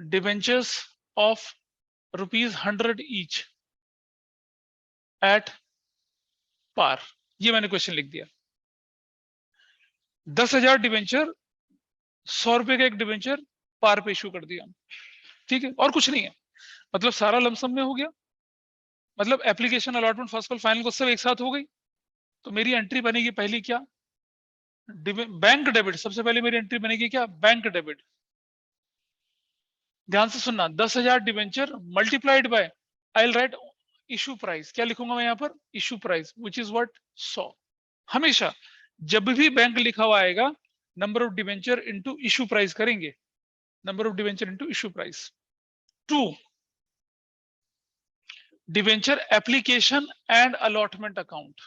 debentures of ₹100 each at par। ये मैंने क्वेश्चन लिख दिया। 10,000 डिवेंचर, 100 रुपए का एक डिवेंचर पार पे इशू कर दिया। ठीक है, और कुछ नहीं है, मतलब सारा लमसम में हो गया, मतलब application, allotment, first call, final को सब एक साथ हो गई। तो मेरी एंट्री बनेगी पहली क्या, बैंक डेबिट। सबसे पहले मेरी एंट्री बनेगी क्या, बैंक डेबिट। ध्यान से सुनना, 10,000 debenture multiplied by, I will write issue price. क्या लिखूंगा मैं यहाँ पर, issue price, which is what, 100। हमेशा जब भी बैंक लिखा हुआ आएगा, number of debenture into issue price करेंगे, number of debenture into issue price. 2 debenture application and allotment account,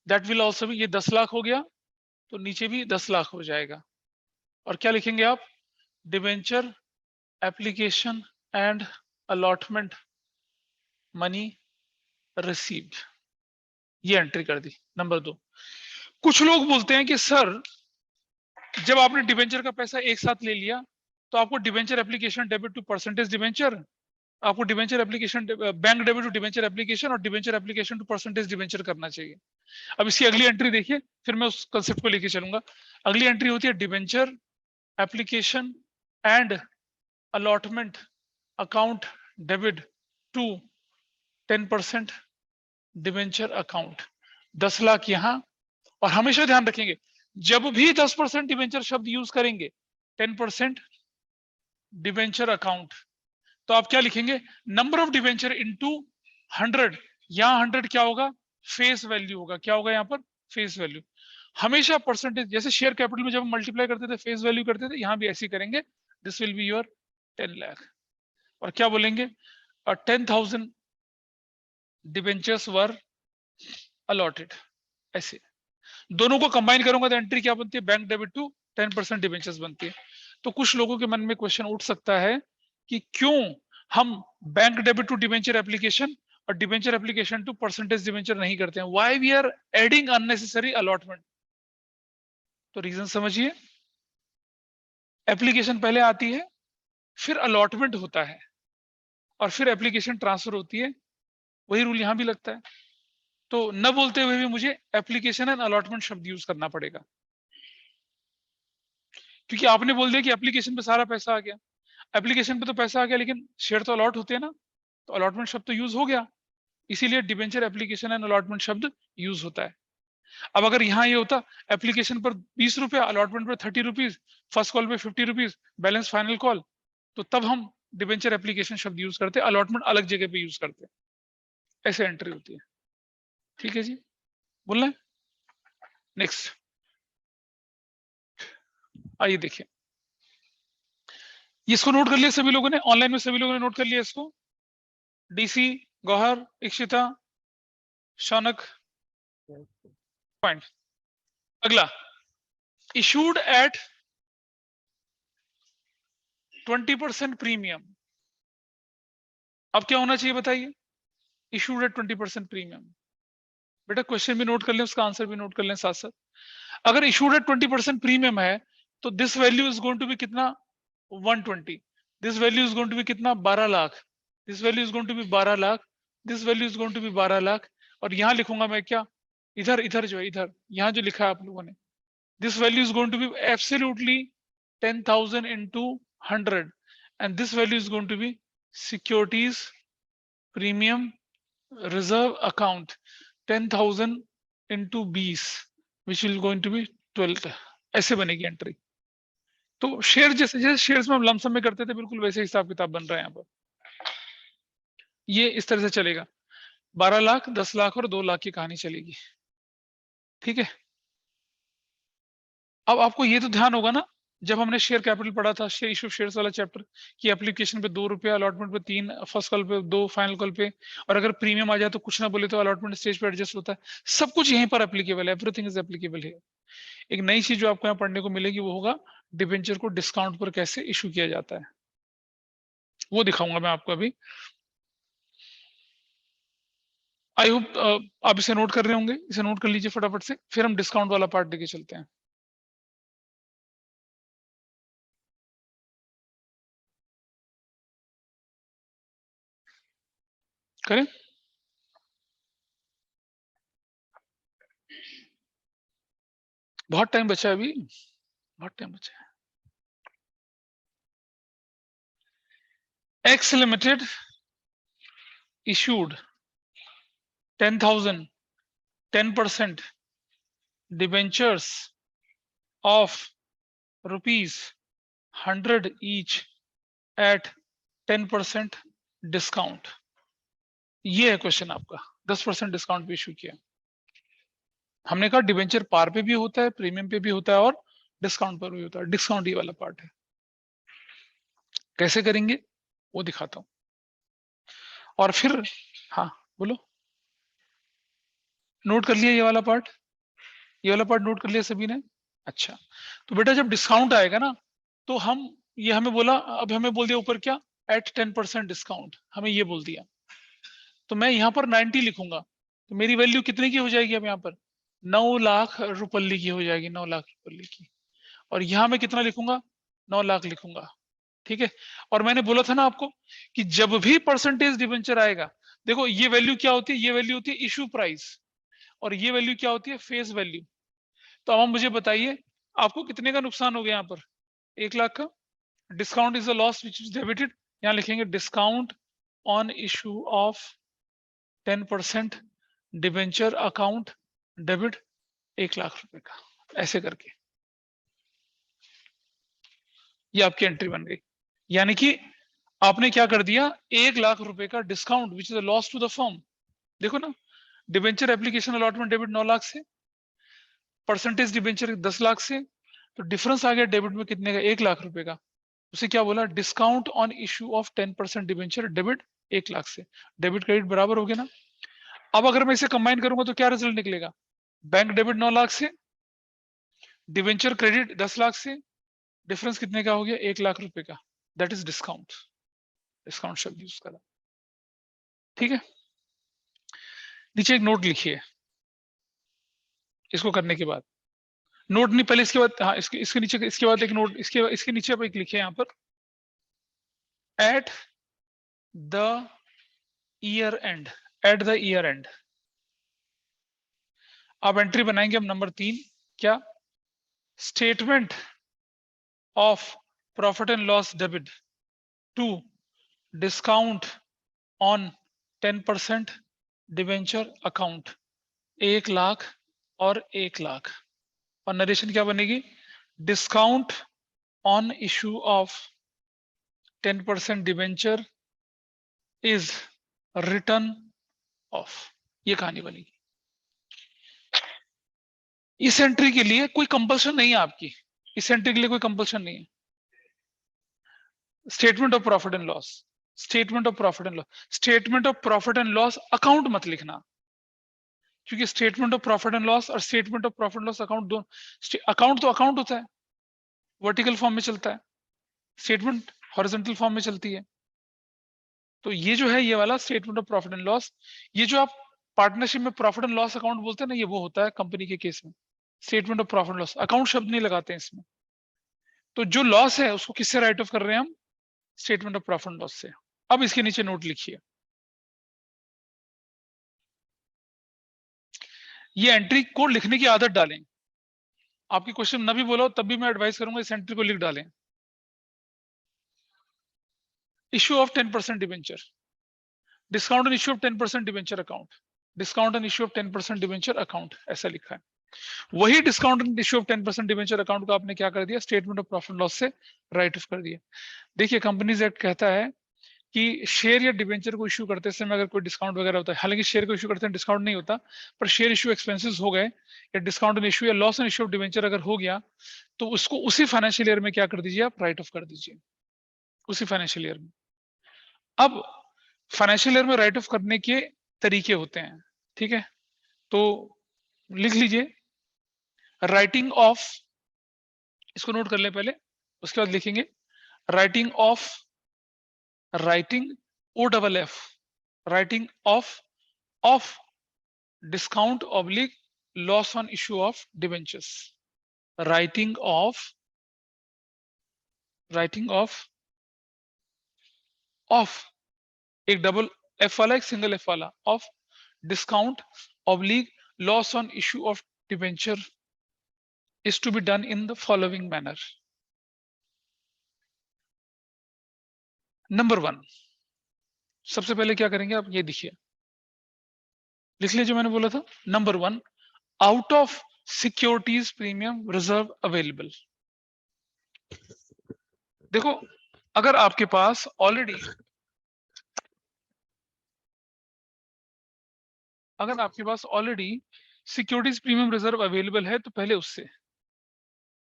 that will also be, ये 10 लाख हो गया तो नीचे भी 10 लाख हो जाएगा। और क्या लिखेंगे आप, debenture application and allotment money received, ये एंट्री कर दी। नंबर 2, कुछ लोग बोलते हैं कि सर जब आपने डिबेंचर का पैसा एक साथ ले लिया तो आपको debenture application debit to percentage debenture, आपको debenture application bank debit to debenture application और debenture application to percentage debenture करना चाहिए। अब इसकी अगली एंट्री देखिए, फिर मैं उस कंसेप्ट को लेके चलूंगा। अगली एंट्री होती है debenture application and allotment account debit to 10% debenture account. 10 lakh यहां, और हमेशा ध्यान रखेंगे जब भी 10% डिबेंचर शब्द यूज करेंगे 10% डिबेंचर अकाउंट, तो आप क्या लिखेंगे, नंबर ऑफ डिबेंचर इनटू 100। यहां 100 क्या होगा, फेस वैल्यू होगा। क्या होगा यहाँ पर, फेस वैल्यू। हमेशा परसेंटेज, जैसे शेयर कैपिटल में जब हम मल्टीप्लाई करते थे फेस वैल्यू करते थे, यहां भी ऐसे करेंगे। This will be your 10 lakh. और क्या बोलेंगे, 10,000 डिबेंचर्स वर अलॉटेड। ऐसे दोनों को कंबाइन करूंगा तो एंट्री क्या बनती है, बैंक डेबिट टू 10% डिबेंचर्स बनती है। तो कुछ लोगों के मन में क्वेश्चन उठ सकता है कि क्यों हम bank debit to debenture application और debenture application to percentage debenture नहीं करते हैं, why we are adding unnecessary allotment. तो रीजन समझिए, एप्लीकेशन पहले आती है, फिर अलॉटमेंट होता है, और फिर एप्लीकेशन ट्रांसफर होती है। वही रूल यहां भी लगता है। तो न बोलते हुए भी मुझे एप्लीकेशन एंड अलॉटमेंट शब्द यूज करना पड़ेगा, क्योंकि आपने बोल दिया कि एप्लीकेशन पे सारा पैसा आ गया। एप्लीकेशन पे तो पैसा आ गया, लेकिन शेयर तो अलॉट होते हैं ना, तो अलॉटमेंट शब्द तो यूज हो गया, इसीलिए डिबेंचर एप्लीकेशन एंड अलॉटमेंट शब्द यूज होता है। अब अगर यहाँ ये होता एप्लीकेशन पर 20 रुपया, अलॉटमेंट पर 30 रुपीज, फर्स्ट कॉल पे 50 रुपीज, बैलेंस फाइनल कॉल, तो तब हम डिबेंचर एप्लीकेशन शब्द यूज करते, अलॉटमेंट अलग जगह पे यूज करते। ऐसे एंट्री होती है। ठीक है जी, बोलना है। नेक्स्ट आइए देखिए, इसको नोट कर लिया सभी लोगों ने, ऑनलाइन में सभी लोगों ने नोट कर लिया इसको। DC, Gauhar, Ikshita, Shaunak, point. अगला, इशूड एट 20% प्रीमियम। अब क्या होना चाहिए बताइए, इशूड एट 20% प्रीमियम। बेटा क्वेश्चन भी नोट कर लें, उसका आंसर भी नोट कर लें साथ साथ। अगर इशूड एट 20% प्रीमियम है तो this value is going to be कितना, 120। This value is going to be कितना, 12 lakh. This value is going to be 12 lakh. This value is going to be 12 lakh. और यहां लिखूंगा मैं क्या, इधर इधर जो है, इधर यहां जो लिखा है आप लोगों ने, this value is going to be absolutely 10,000 into 100, and this value is going to be securities premium reserve account 10,000 into 20, which will going to be 12। ऐसे बनेगी एंट्री। तो शेयर जैसे जैसे शेयर्स में हम लमसम में करते थे, बिल्कुल वैसे हिसाब किताब बन रहा है यहाँ पर। ये इस तरह से चलेगा, 12 लाख, 10 लाख और 2 लाख की कहानी चलेगी। ठीक है, अब आपको ये तो ध्यान होगा ना, जब हमने शेयर कैपिटल पढ़ा था, शेयर इशू शेयर्स वाला चैप्टर, कि एप्लीकेशन पे 2 रुपया, अलॉटमेंट पे 3, फर्स्ट कॉल पे 2, फाइनल कॉल पे, और अगर प्रीमियम आ जाए तो कुछ ना बोले तो अलॉटमेंट स्टेज पे एडजस्ट होता है। सब कुछ यहीं पर एप्लीकेबल है, एवरीथिंग इज एप्लीकेबल है। एक नई चीज जो आपको यहाँ पढ़ने को मिलेगी वो होगा डिबेंचर को डिस्काउंट पर कैसे इशू किया जाता है, वो दिखाऊंगा मैं आपको अभी। आई होप आप इसे नोट कर रहे होंगे, इसे नोट कर लीजिए फटाफट से, फिर हम डिस्काउंट वाला पार्ट लेके चलते हैं। करें, बहुत टाइम बचा है अभी, बहुत टाइम बचा है। X Limited issued 10,000 10% debentures of rupees 100 each at 10% discount. ये है क्वेश्चन आपका, 10% डिस्काउंट पे इशू किया। हमने कहा डिबेंचर पार पे भी होता है, प्रीमियम पे भी होता है, और डिस्काउंट पर भी होता है। डिस्काउंट ये वाला पार्ट है, कैसे करेंगे वो दिखाता हूं। और फिर हाँ बोलो, नोट कर लिया ये वाला पार्ट, ये वाला पार्ट नोट कर लिया सभी ने। अच्छा, तो बेटा जब डिस्काउंट आएगा ना, तो हम ये हमें बोला, अब हमें बोल दिया ऊपर क्या, एट 10% डिस्काउंट, हमें ये बोल दिया, तो मैं यहाँ पर 90 लिखूंगा, तो मेरी वैल्यू कितने की हो जाएगी अब यहाँ पर, 9 लाख रुपल्ली की हो जाएगी, 9 लाख रुपल्ली की। और यहां मैं कितना लिखूंगा, 9 लाख लिखूंगा, ठीक है। और मैंने बोला था ना आपको कि जब भी परसेंटेज डिबेंचर आएगा, देखो ये वैल्यू क्या होती है, ये वैल्यू होती है इशू प्राइस, और ये वैल्यू क्या होती है, फेस वैल्यू। तो अब मुझे बताइए आपको कितने का नुकसान हो गया यहाँ पर, 1 लाख का। Discount is a loss which is debited, यहाँ लिखेंगे discount on issue of 10% debenture account debit 1 lakh रुपए का, ऐसे करके ये आपकी एंट्री बन गई। यानी कि आपने क्या कर दिया, 1 लाख रुपए का discount which is a loss to the firm. देखो ना, debenture application allotment debit 9 lakh से, परसेंटेज डिबेंचर 10 लाख से, तो डिफरेंस आ गया डेबिट में कितने का, 1 लाख रुपए का। उसे क्या बोला, discount on issue of 10% debenture debit 1 lakh से। डेबिट क्रेडिट बराबर हो गया ना। अब अगर मैं इसे कंबाइन करूंगा तो क्या रिजल्ट निकलेगा, बैंक डेबिट 9 लाख से, डिबेंचर क्रेडिट 10 लाख से, डिफरेंस कितने का हो गया, 1 लाख रुपए का। दैट इज डिस्काउंट, डिस्काउंट शब्द यूज करा, ठीक है। नीचे एक नोट लिखिए इसको करने के बाद, नोट नहीं पहले इसके बाद, हाँ इसके नीचे, इसके बाद एक नोट, इसके नीचे आप एक लिखिए यहाँ पर, at the year end, at the year end. आप एंट्री बनाएंगे हम नंबर 3, क्या, statement of profit and loss debit to discount on 10% debenture account 1 lakh और 1 लाख। और नरेशन क्या बनेगी, discount on issue of 10% debenture is written off. ये कहानी बनेगी। इस एंट्री के लिए कोई कंपल्शन नहीं है आपकी, इस एंट्री के लिए कोई कंपल्शन नहीं है। Statement of profit and loss, statement of profit and loss, statement of profit and loss account मत लिखना, क्योंकि statement of profit and loss और statement of profit and loss account दोनों, अकाउंट तो अकाउंट होता है, वर्टिकल फॉर्म में चलता है, स्टेटमेंट हॉरिजॉन्टल फॉर्म में चलती है। तो ये जो है ये वाला statement of profit and loss, ये जो आप पार्टनरशिप में प्रॉफिट एंड लॉस अकाउंट बोलते हैं ना, ये वो होता है कंपनी के केस में। Statement of profit and loss, account शब्द नहीं लगाते हैं इसमें। तो जो लॉस है उसको किससे राइट ऑफ कर रहे हैं हम, statement of profit and loss से। अब इसके नीचे नोट लिखिए, ये एंट्री को लिखने की आदत डालें। आपकी क्वेश्चन न भी बोलो तब भी मैं एडवाइस करूंगा इस एंट्री को लिख डालें। Issue of 10% debenture, discount on issue of 10% debenture account, discount on issue of 10% debenture account, ऐसा लिखा है। वही discount on issue of 10% debenture account को आपने क्या कर दिया, स्टेटमेंट ऑफ प्रॉफिट लॉस से राइट ऑफ कर दिया। देखिए कंपनीज एक्ट कहता है कि शेयर या डिवेंचर को इश्यू करते समय अगर कोई डिस्काउंट वगैरह होता है, हालांकि शेयर को इश्यू करते हैं डिस्काउंट नहीं होता, पर शेयर इश्यू एक्सपेंसेस हो गए या डिस्काउंट ऑन इश्यू या loss on issue of debenture अगर हो गया, तो उसको उसी फाइनेंशियल ईयर में क्या कर दीजिए, आप राइट ऑफ कर दीजिए उसी फाइनेंशियल ईयर में। अब फाइनेंशियल ईयर में राइट ऑफ करने के तरीके होते हैं, ठीक है, तो लिख लीजिए राइटिंग ऑफ, इसको नोट कर ले पहले, उसके बाद लिखेंगे writing of, writing OFF, writing of discount oblique loss on issue of debentures, writing of एक डबल एफ वाला एक सिंगल एफ वाला, of discount oblique loss on issue of debenture is to be done in the following manner. Number 1, सबसे पहले क्या करेंगे आप, ये देखिए लिख लीजिए जो मैंने बोला था। Number 1, out of securities premium reserve available. देखो अगर आपके पास already securities premium reserve available है तो पहले उससे।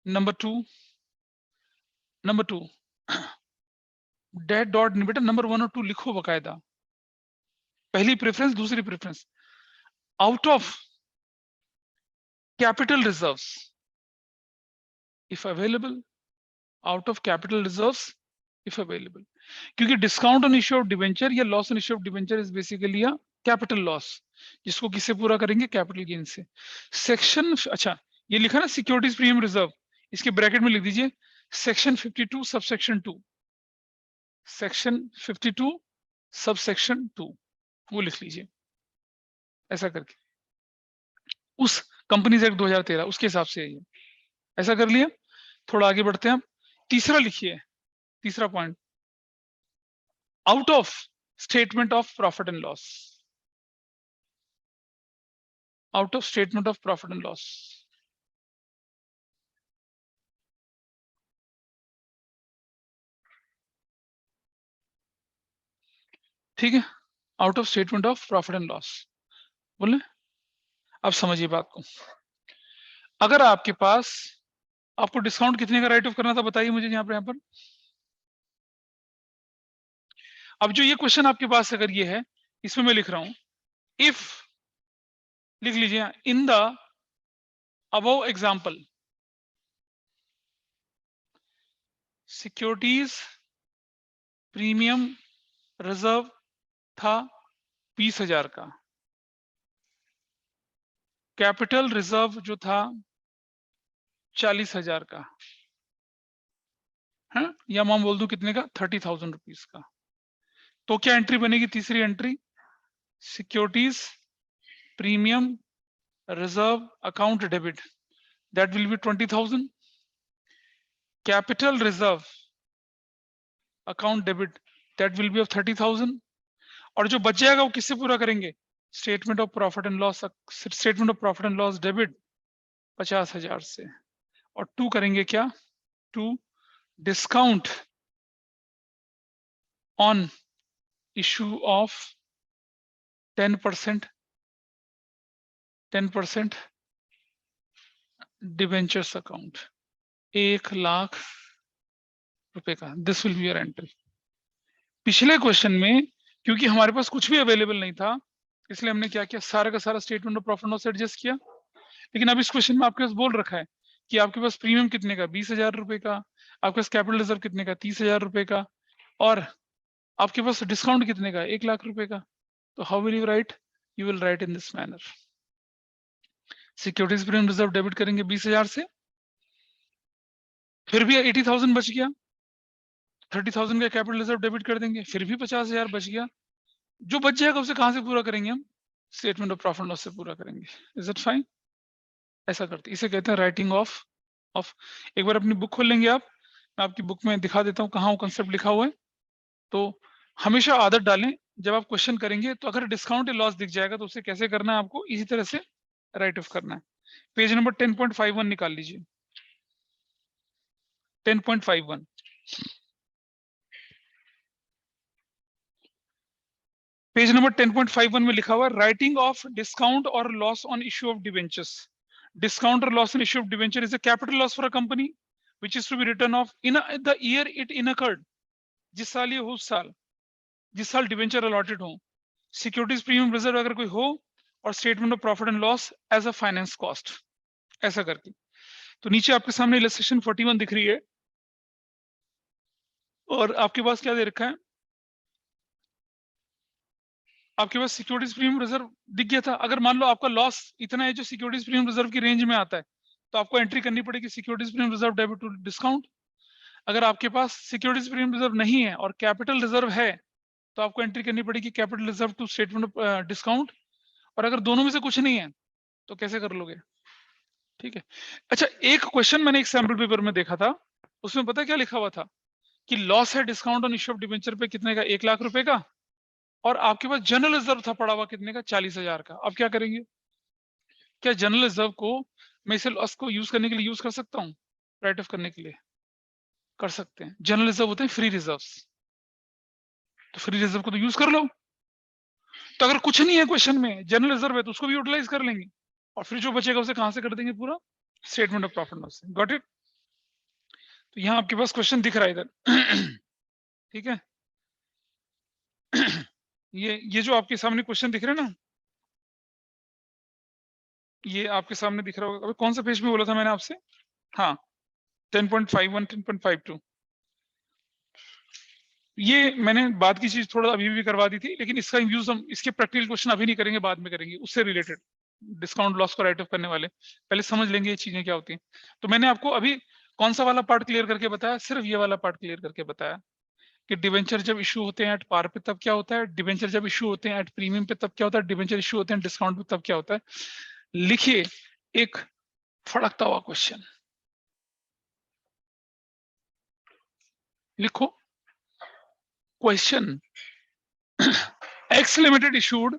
नंबर 2 डेट डॉट, बेटा नंबर 1 और 2 लिखो बकायदा, पहली प्रेफरेंस दूसरी preference. Out of capital reserves if available, out of capital reserves if available, क्योंकि discount on issue of debenture या loss on issue of debenture is basically a capital loss, जिसको किससे पूरा करेंगे? कैपिटल गेन से। Section, अच्छा ये लिखा ना सिक्योरिटीज प्रीमियम रिजर्व, इसके ब्रैकेट में लिख दीजिए सेक्शन 52 सबसेक्शन 2, सेक्शन 52 सबसेक्शन 2, वो लिख लीजिए ऐसा करके, उस कंपनीज एक्ट 2013 उसके हिसाब से है ये। ऐसा कर लिया। थोड़ा आगे बढ़ते हैं हम। तीसरा लिखिए, तीसरा point, out of statement of profit and loss, out of statement of profit and loss. ठीक है, out of statement of profit and loss बोले। अब समझिए बात को, अगर आपके पास, आपको डिस्काउंट कितने का राइट ऑफ करना था बताइए मुझे यहाँ पर। अब जो ये क्वेश्चन आपके पास अगर ये है, इसमें मैं लिख रहा हूं, इफ, लिख लीजिए in the above example securities premium reserve था 20,000 का, कैपिटल रिजर्व जो था 40,000 का है, या मैं बोल दूं कितने का? 30,000 रुपीज का। तो क्या एंट्री बनेगी? तीसरी entry, securities premium reserve account debit, that will be 20,000, capital reserve account debit that will be of 30,000, और जो बच जाएगा वो किससे पूरा करेंगे? Statement of profit and loss, statement of profit and loss debit 50,000 से, और टू करेंगे क्या? To discount on issue of 10% debentures account, 1,00,000 रुपए का। This will be your entry. पिछले क्वेश्चन में क्योंकि हमारे पास कुछ भी अवेलेबल नहीं था, इसलिए हमने क्या किया, सारा का सारा statement of profit loss adjust किया। लेकिन अब इस क्वेश्चन में आपके पास बोल रखा है कि आपके पास प्रीमियम कितने का? 20,000 रुपए का, आपके पास कैपिटल रिजर्व कितने का? 30,000 रुपए का, और आपके पास डिस्काउंट कितने का? 1,00,000 रुपए का। तो how will you right? You will write in this manner, securities premium reserve debit करेंगे 20,000 से, फिर भी 80,000 बच गया, 30,000 का कैपिटल रिजर्व डेबिट कर देंगे, फिर भी 50,000 बच गया। जो बच जाएगा उसे कहां से पूरा करेंगे हम? स्टेटमेंट ऑफ प्रॉफिट लॉस से पूरा करेंगे। Is it fine? ऐसा करते, इसे कहते हैं राइटिंग ऑफ एक बार अपनी बुक खोल लेंगे आप, मैं आपकी बुक में दिखा देता हूँ कहाँ वो कंसेप्ट लिखा हुआ है। तो हमेशा आदत डालें, जब आप क्वेश्चन करेंगे तो अगर डिस्काउंट या लॉस दिख जाएगा तो उसे कैसे करना है आपको? इसी तरह से राइट ऑफ करना है। पेज नंबर 10.51 निकाल लीजिए, 10.51। पेज नंबर 10.51 में लिखा हुआ है राइटिंग ऑफ डिस्काउंट और loss on issue of debentures. Discount or loss on issue of debenture is a capital loss for a company which is to be written off in the year it incurred, जिस साल ये हो, उस साल जिस साल debenture allotted हो, securities premium reserve अगर कोई हो, और statement of profit and loss as a finance cost, ऐसा करके। तो नीचे आपके सामने इलस्ट्रेशन 41 दिख रही है, और आपके पास क्या दे रखा है? आपके पास सिक्योरिटीज प्रीमियम रिजर्व दिख गया था। अगर मान लो आपका लॉस इतना है जो सिक्योरिटीज प्रीमियम रिजर्व की रेंज में आता है, तो आपको एंट्री करनी पड़ेगी securities premium reserve debit to discount. अगर आपके पास सिक्योरिटीज प्रीमियम रिजर्व नहीं है और कैपिटल रिजर्व है, तो आपको एंट्री करनी पड़ेगी capital reserve to statement of discount. और अगर दोनों में से कुछ नहीं है तो कैसे कर लोगे? ठीक है। अच्छा, एक क्वेश्चन मैंने एक सैम्पल पेपर में देखा था, उसमें पता क्या लिखा हुआ था कि लॉस है discount on issue of debenture पे कितने का? 1,00,000 रुपए का, और आपके पास जनरल रिजर्व था पड़ा हुआ कितने का? 40,000 का। अब क्या करेंगे? क्या जनरल रिजर्व को मैं इसे लॉस को यूज करने के लिए यूज कर सकता हूँ? राइट ऑफ करने के लिए कर सकते हैं। जनरल रिजर्व होते हैं फ्री रिजर्व्स, तो फ्री रिजर्व को तो यूज कर लो। तो अगर कुछ नहीं है क्वेश्चन में, जनरल रिजर्व है, तो उसको भी यूटिलाइज कर लेंगे, और फिर जो बचेगा उसे कहां से कर देंगे? पूरा स्टेटमेंट ऑफ प्रॉफिट लॉस से। Got it? तो यहाँ आपके पास क्वेश्चन दिख रहा है इधर। ठीक है, ये जो आपके सामने क्वेश्चन दिख रहे हैं ना, ये आपके सामने दिख रहा होगा। अभी कौन सा पेज में बोला था मैंने आपसे? हाँ, 10.51, 10.52, ये मैंने बाद की चीज थोड़ा अभी भी करवा दी थी, लेकिन इसका यूज हम इसके प्रैक्टिकल क्वेश्चन अभी नहीं करेंगे, बाद में करेंगे उससे रिलेटेड, डिस्काउंट लॉस को राइट ऑफ करने वाले। पहले समझ लेंगे ये चीजें क्या होती हैं। तो मैंने आपको अभी कौन सा वाला पार्ट क्लियर करके बताया, सिर्फ ये वाला पार्ट क्लियर करके बताया कि डिवेंचर जब इशू होते हैं एट पार पे तब क्या होता है, डिवेंचर जब इशू होते हैं एट प्रीमियम पे तब क्या होता है, डिवेंचर इशू होते हैं डिस्काउंट पे तब क्या होता है। लिखिए एक फड़कता हुआ क्वेश्चन, लिखो question. X Limited issued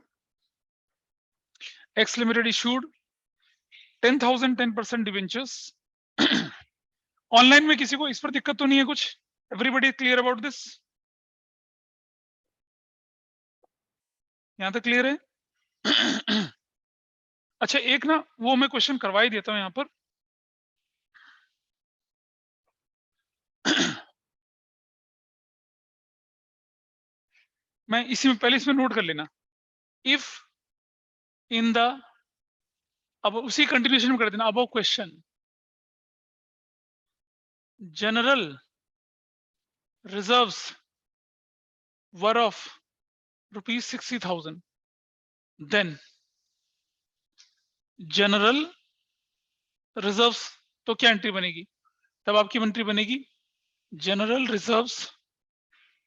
10,000 10% debentures. Online में किसी को इस पर दिक्कत तो नहीं है कुछ? Everybody clear about this? यहां तक क्लियर है? अच्छा एक ना वो मैं क्वेश्चन करवा ही देता हूं यहां पर। मैं इसी में पहले इसमें नोट कर लेना, इफ इन द, अब उसी कंटिन्यूएशन में कर देना, about question general reserves were of ₹60,000, then general reserves, तो क्या एंट्री बनेगी? तब आपकी एंट्री बनेगी जनरल रिजर्व्स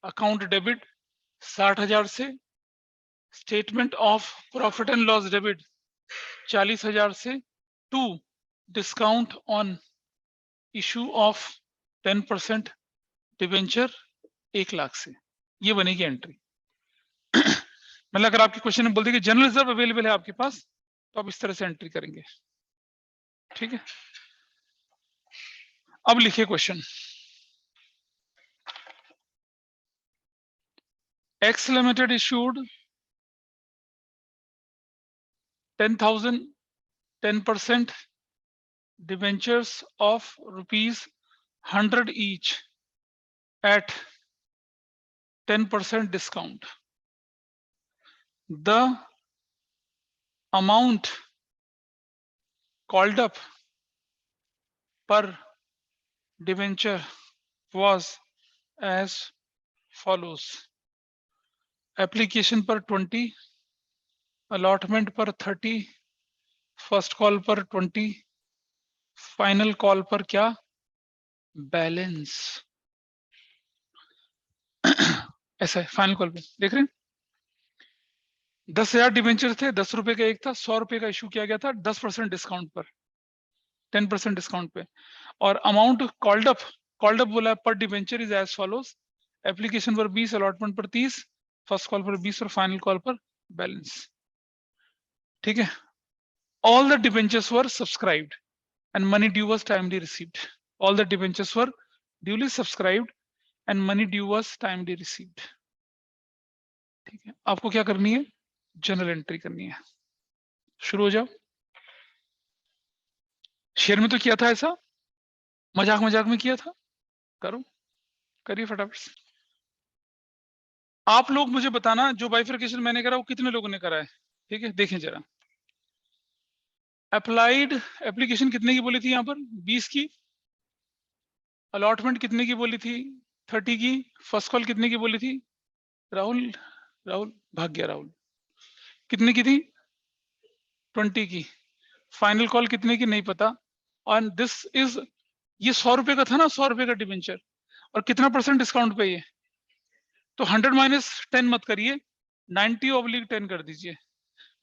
अकाउंट डेबिट 60,000 से, statement of profit and loss debit 40,000 से, to discount on issue of 10% debenture 1 lakh से। ये बनेगी एंट्री। मतलब अगर आपके क्वेश्चन में बोलते कि जनरल रिजर्व अवेलेबल है आपके पास, तो आप इस तरह से एंट्री करेंगे। ठीक है, अब लिखिए question. X Limited issued 10,000 10% debentures of ₹100 each at 10% discount. The amount called up per debenture was as follows: application पर 20, allotment पर 30, फर्स्ट कॉल पर 20, फाइनल कॉल पर क्या? बैलेंस। ऐसा है फाइनल कॉल पे, देख रहे हैं 10,000 डिवेंचर थे, 10 रुपए का एक था, 100 रुपए का इशू किया गया था 10% डिस्काउंट पर, 10% डिस्काउंट पे। और अमाउंट कॉल्ड अप बोला पर debenture is as follows: application पर 20, अलॉटमेंट पर 30, फर्स्ट कॉल पर 20 और फाइनल कॉल पर बैलेंस। ठीक है, all the debentures were subscribed and money due was timely received. All the debentures were duly subscribed and money due was timely received. ठीक है, आपको क्या करनी है? जनरल एंट्री करनी है। शुरू हो जाओ। शेयर में तो किया था ऐसा, मजाक में किया था, करो, करिए फटाफट से। आप लोग मुझे बताना जो बाइफरकेशन मैंने करा वो कितने लोगों ने करा है। ठीक है, देखें जरा। अप्लाइड एप्लीकेशन कितने की बोली थी यहाँ पर? 20 की। अलॉटमेंट कितने की बोली थी? 30 की। फर्स्ट कॉल कितने की बोली थी? राहुल भाग गया। राहुल कितने की थी? 20 की। फाइनल कॉल कितने की? नहीं पता। और दिस इज, ये 100 रुपए का था ना, 100 रुपए का डिवेंचर, और कितना % डिस्काउंट पे ये? तो 100 - 10 मत करिए, 90/10 कर दीजिए।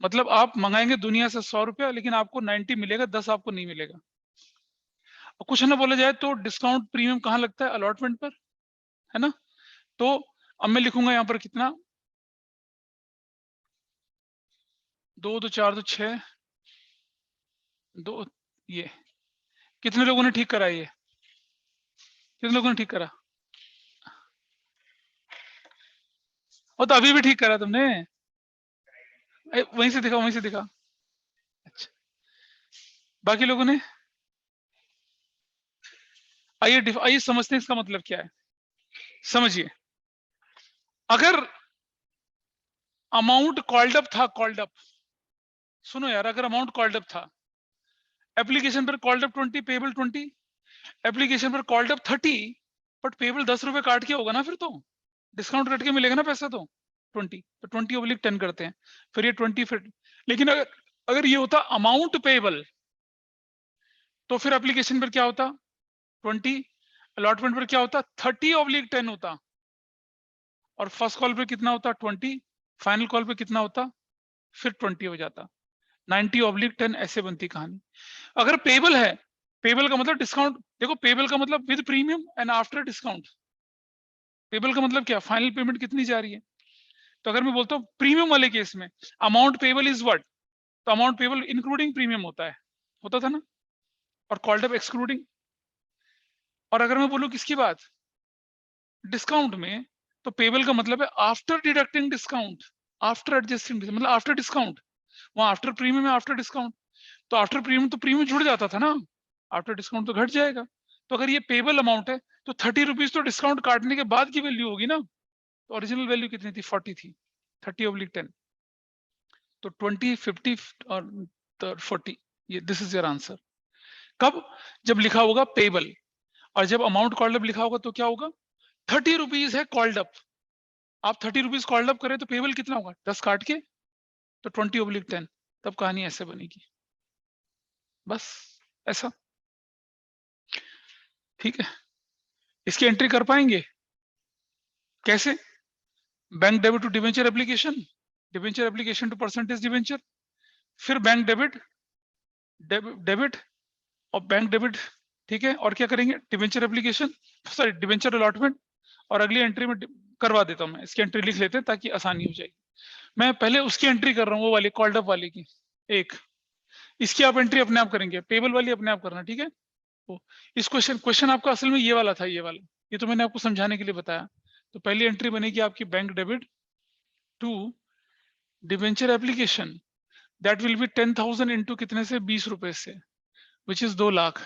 मतलब आप मंगाएंगे दुनिया से 100 रुपया, लेकिन आपको 90 मिलेगा, 10 आपको नहीं मिलेगा। कुछ ना बोला जाए तो डिस्काउंट प्रीमियम कहाँ लगता है? अलॉटमेंट पर, है ना? तो अब मैं लिखूंगा यहाँ पर कितना, 2 2 4 2 6 2, ये कितने लोगों ने ठीक करा? ये कितने लोगों ने ठीक करा? और तो अभी भी ठीक करा तुमने, वहीं से दिखा। अच्छा, बाकी लोगों ने? आइए समझते हैं इसका मतलब क्या है। समझिए, अगर अमाउंट कॉल्ड अप था, सुनो यार, अगर अमाउंट कॉल्ड अप था, एप्लीकेशन पर कॉल्ड अप 20, पेबल 20, एप्लीकेशन पर कॉल्ड अप 30, बट पेबल 10 रुपए काट के होगा ना फिर तो। डिस्काउंट कट के मिलेगा ना पैसा, तो 20, तो 20/10 करते हैं, फिर ये 20, फिर लेकिन अगर ये होता अमाउंट पेबल, तो फिर एप्लीकेशन पर क्या होता 20, अलॉटमेंट पर क्या होता 30/10 होता, और फर्स्ट कॉल पे कितना होता 20, फाइनल कॉल पे कितना होता फिर 20 हो जाता, 90/10 ऐसे बनती कहानी। अगर पेबल है, पेबल का मतलब डिस्काउंट, देखो पेबल का मतलब with premium and after discount. Payable का मतलब क्या, फाइनल पेमेंट कितनी जा रही है। तो अगर मैं बोलता हूँ प्रीमियम वाले केस में अमाउंट पेबल इज व्हाट, तो अमाउंट पेबल इंक्लूडिंग प्रीमियम होता था ना, और कॉल्ड अप एक्सक्लूडिंग। और अगर मैं बोलूँ किसकी बात, डिस्काउंट में, तो पेबल का मतलब है after deducting discount, after adjusting, मतलब आफ्टर डिस्काउंट, वहां आफ्टर प्रीमियम है, आफ्टर डिस्काउंट, तो आफ्टर प्रीमियम तो प्रीमियम जुड़ जाता था ना, आफ्टर डिस्काउंट तो घट जाएगा। तो अगर ये पेबल अमाउंट है तो 30 रुपीज तो डिस्काउंट काटने के बाद की वैल्यू होगी ना, तो ओरिजिनल वैल्यू कितनी थी 40 थी, 30/10, तो 20, 50 और 40, ये दिस इज योर आंसर। कब, जब लिखा होगा पेबल, और जब अमाउंट कॉल्ड अप लिखा होगा तो क्या होगा 30 रुपीज है कॉल्ड अप, आप 30 रुपीज कॉल्ड अप करें तो पेबल कितना होगा 10 काट के, तो 20/10, तब कहानी ऐसे बनेगी, बस ऐसा, ठीक है। इसकी एंट्री कर पाएंगे कैसे, bank debit to debenture application, debenture application to percentage debenture, फिर बैंक डेबिट, डेबिट और बैंक डेबिट, ठीक है। और क्या करेंगे, debenture application, sorry debenture allotment, और अगली एंट्री में करवा देता हूं मैं, इसकी एंट्री लिख लेते हैं ताकि आसानी हो जाएगी। मैं पहले उसकी एंट्री कर रहा हूँ, वो वाली कॉल्ड अप वाली की एक, इसकी आप एंट्री अपने आप करेंगे, पेबल वाली अपने आप करना, ठीक है। तो इस क्वेश्चन आपका असल में ये वाला था, ये वाला, ये तो मैंने आपको समझाने के लिए बताया। तो पहली एंट्री बनेगी आपकी bank debit to debenture application, that will be 10,000 into कितने से 20 रुपए से, विच इज 2 लाख,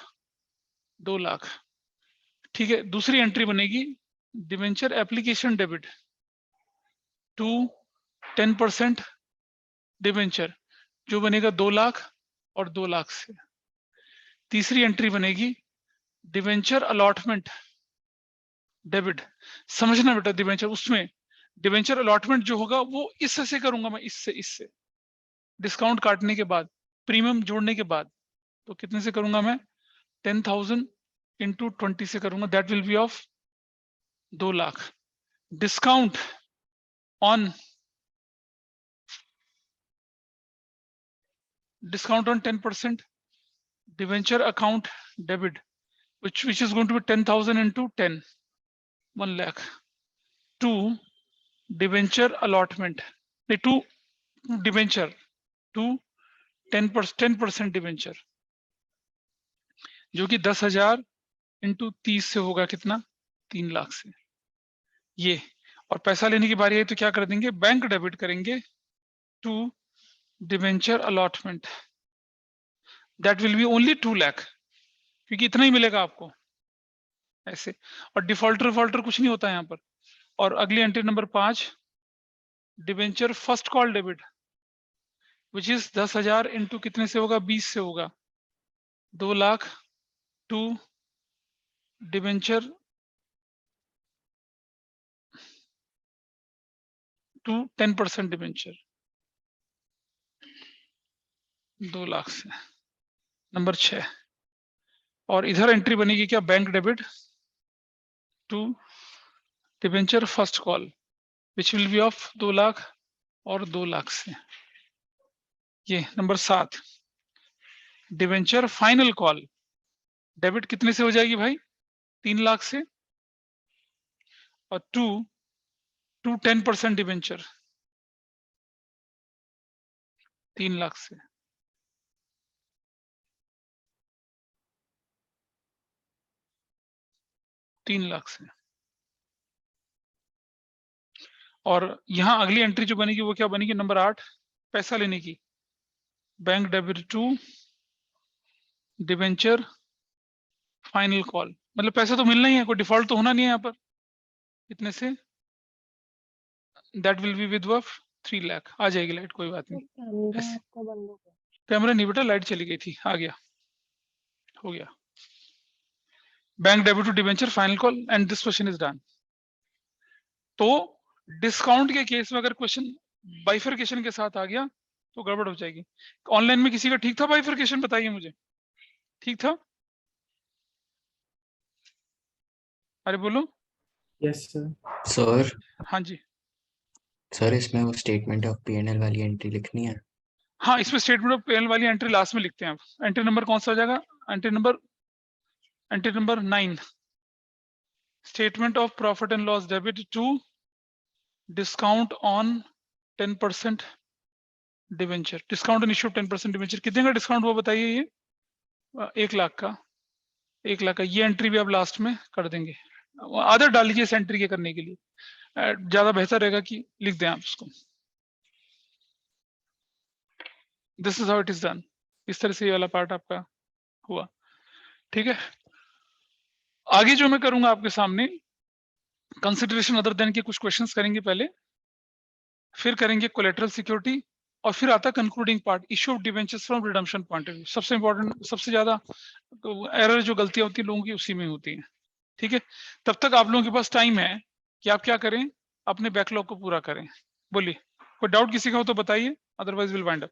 2 लाख, ठीक है। दूसरी एंट्री बनेगी debenture application debit to 10% debenture, जो बनेगा 2 लाख और 2 लाख से। तीसरी एंट्री बनेगी डिवेंचर अलॉटमेंट डेबिट, समझना बेटा, डिवेंचर उसमें डिवेंचर अलॉटमेंट जो होगा वो इससे से करूंगा मैं, इससे डिस्काउंट काटने के बाद, प्रीमियम जोड़ने के बाद, तो कितने से करूंगा मैं 10,000 इंटू 20 से करूंगा, that will be of 2 lakh. Discount on 10% debenture account debit, which is going to be 10,000 into 10, 1 lakh, to debenture allotment, to debenture, to 10% debenture, जो कि 10,000 इंटू 30 से होगा कितना 3 लाख से, ये। और पैसा लेने की बारी है तो क्या कर देंगे, बैंक डेबिट करेंगे to debenture allotment, that will be only 2 lakh, क्योंकि इतना ही मिलेगा आपको ऐसे, और डिफॉल्टर कुछ नहीं होता यहाँ पर। और अगली entry number 5, debenture first call debit, which is 10,000 into कितने से होगा 20 से होगा 2 lakh, to debenture to 10% debenture 2 lakh से, नंबर 6। और इधर एंट्री बनेगी क्या, bank debit to debenture first call, which will be of 2 lakh और 2 लाख से, ये number 7। Debenture final call debit कितने से हो जाएगी भाई 3 लाख से, और टू 10% डिवेंचर 3 लाख से, से। और यहां अगली एंट्री जो बनेगी वो क्या बनेगी, नंबर 8, पैसा लेने की, bank debit to debenture final call, मतलब पैसा तो मिलना ही है, कोई डिफॉल्ट तो होना नहीं है यहाँ पर, कितने से, that will be with 3 lakh, आ जाएगी लाइट, कोई बात नहीं। कैमरा नहीं बेटा, लाइट चली गई थी, आ गया, हो गया। Bank debit to debenture final call, and this question is done. तो डिस्काउंट के केस में अगर क्वेश्चन बाइफरकेशन के साथ आ गया तो गड़बड़ हो जाएगी। ऑनलाइन में किसी का ठीक था बाइफरकेशन? बताइए मुझे, ठीक था? अरे बोलो। Yes sir. सर हाँ जी, सर इसमें वो स्टेटमेंट ऑफ P&L वाली एंट्री लिखनी है। हाँ, इसमें स्टेटमेंट ऑफ पेन वाली एंट्री लास्ट में लिखते हैं आप। एंट्री नंबर कौन सा हो जाएगा? Entry number 9, statement of profit and loss debit to discount on 10% debenture. Discount on issue 10% debenture, कितने का डिस्काउंट हुआ बताइए? ये 1 लाख का। 1 लाख का, ये एंट्री भी आप लास्ट में कर देंगे। आदत डाल लीजिए इस एंट्री के करने के लिए, ज्यादा बेहतर रहेगा कि लिख दें आप उसको। This is how it is done. इस तरह से ये वाला पार्ट आपका हुआ, ठीक है। आगे जो मैं करूंगा आपके सामने, कंसिडरेशन अदर देन के कुछ क्वेश्चंस करेंगे पहले, फिर करेंगे कोलेटरल सिक्योरिटी, और फिर आता है concluding part, issue of debentures from redemption point of view. सबसे इंपॉर्टेंट, सबसे ज्यादा एरर जो गलतियां होती है लोगों की उसी में होती हैं, ठीक है। तब तक आप लोगों के पास टाइम है कि आप क्या करें, अपने बैकलॉग को पूरा करें। बोलिए, कोई डाउट किसी का हो तो बताइए, अदरवाइज विल वाइंड अप।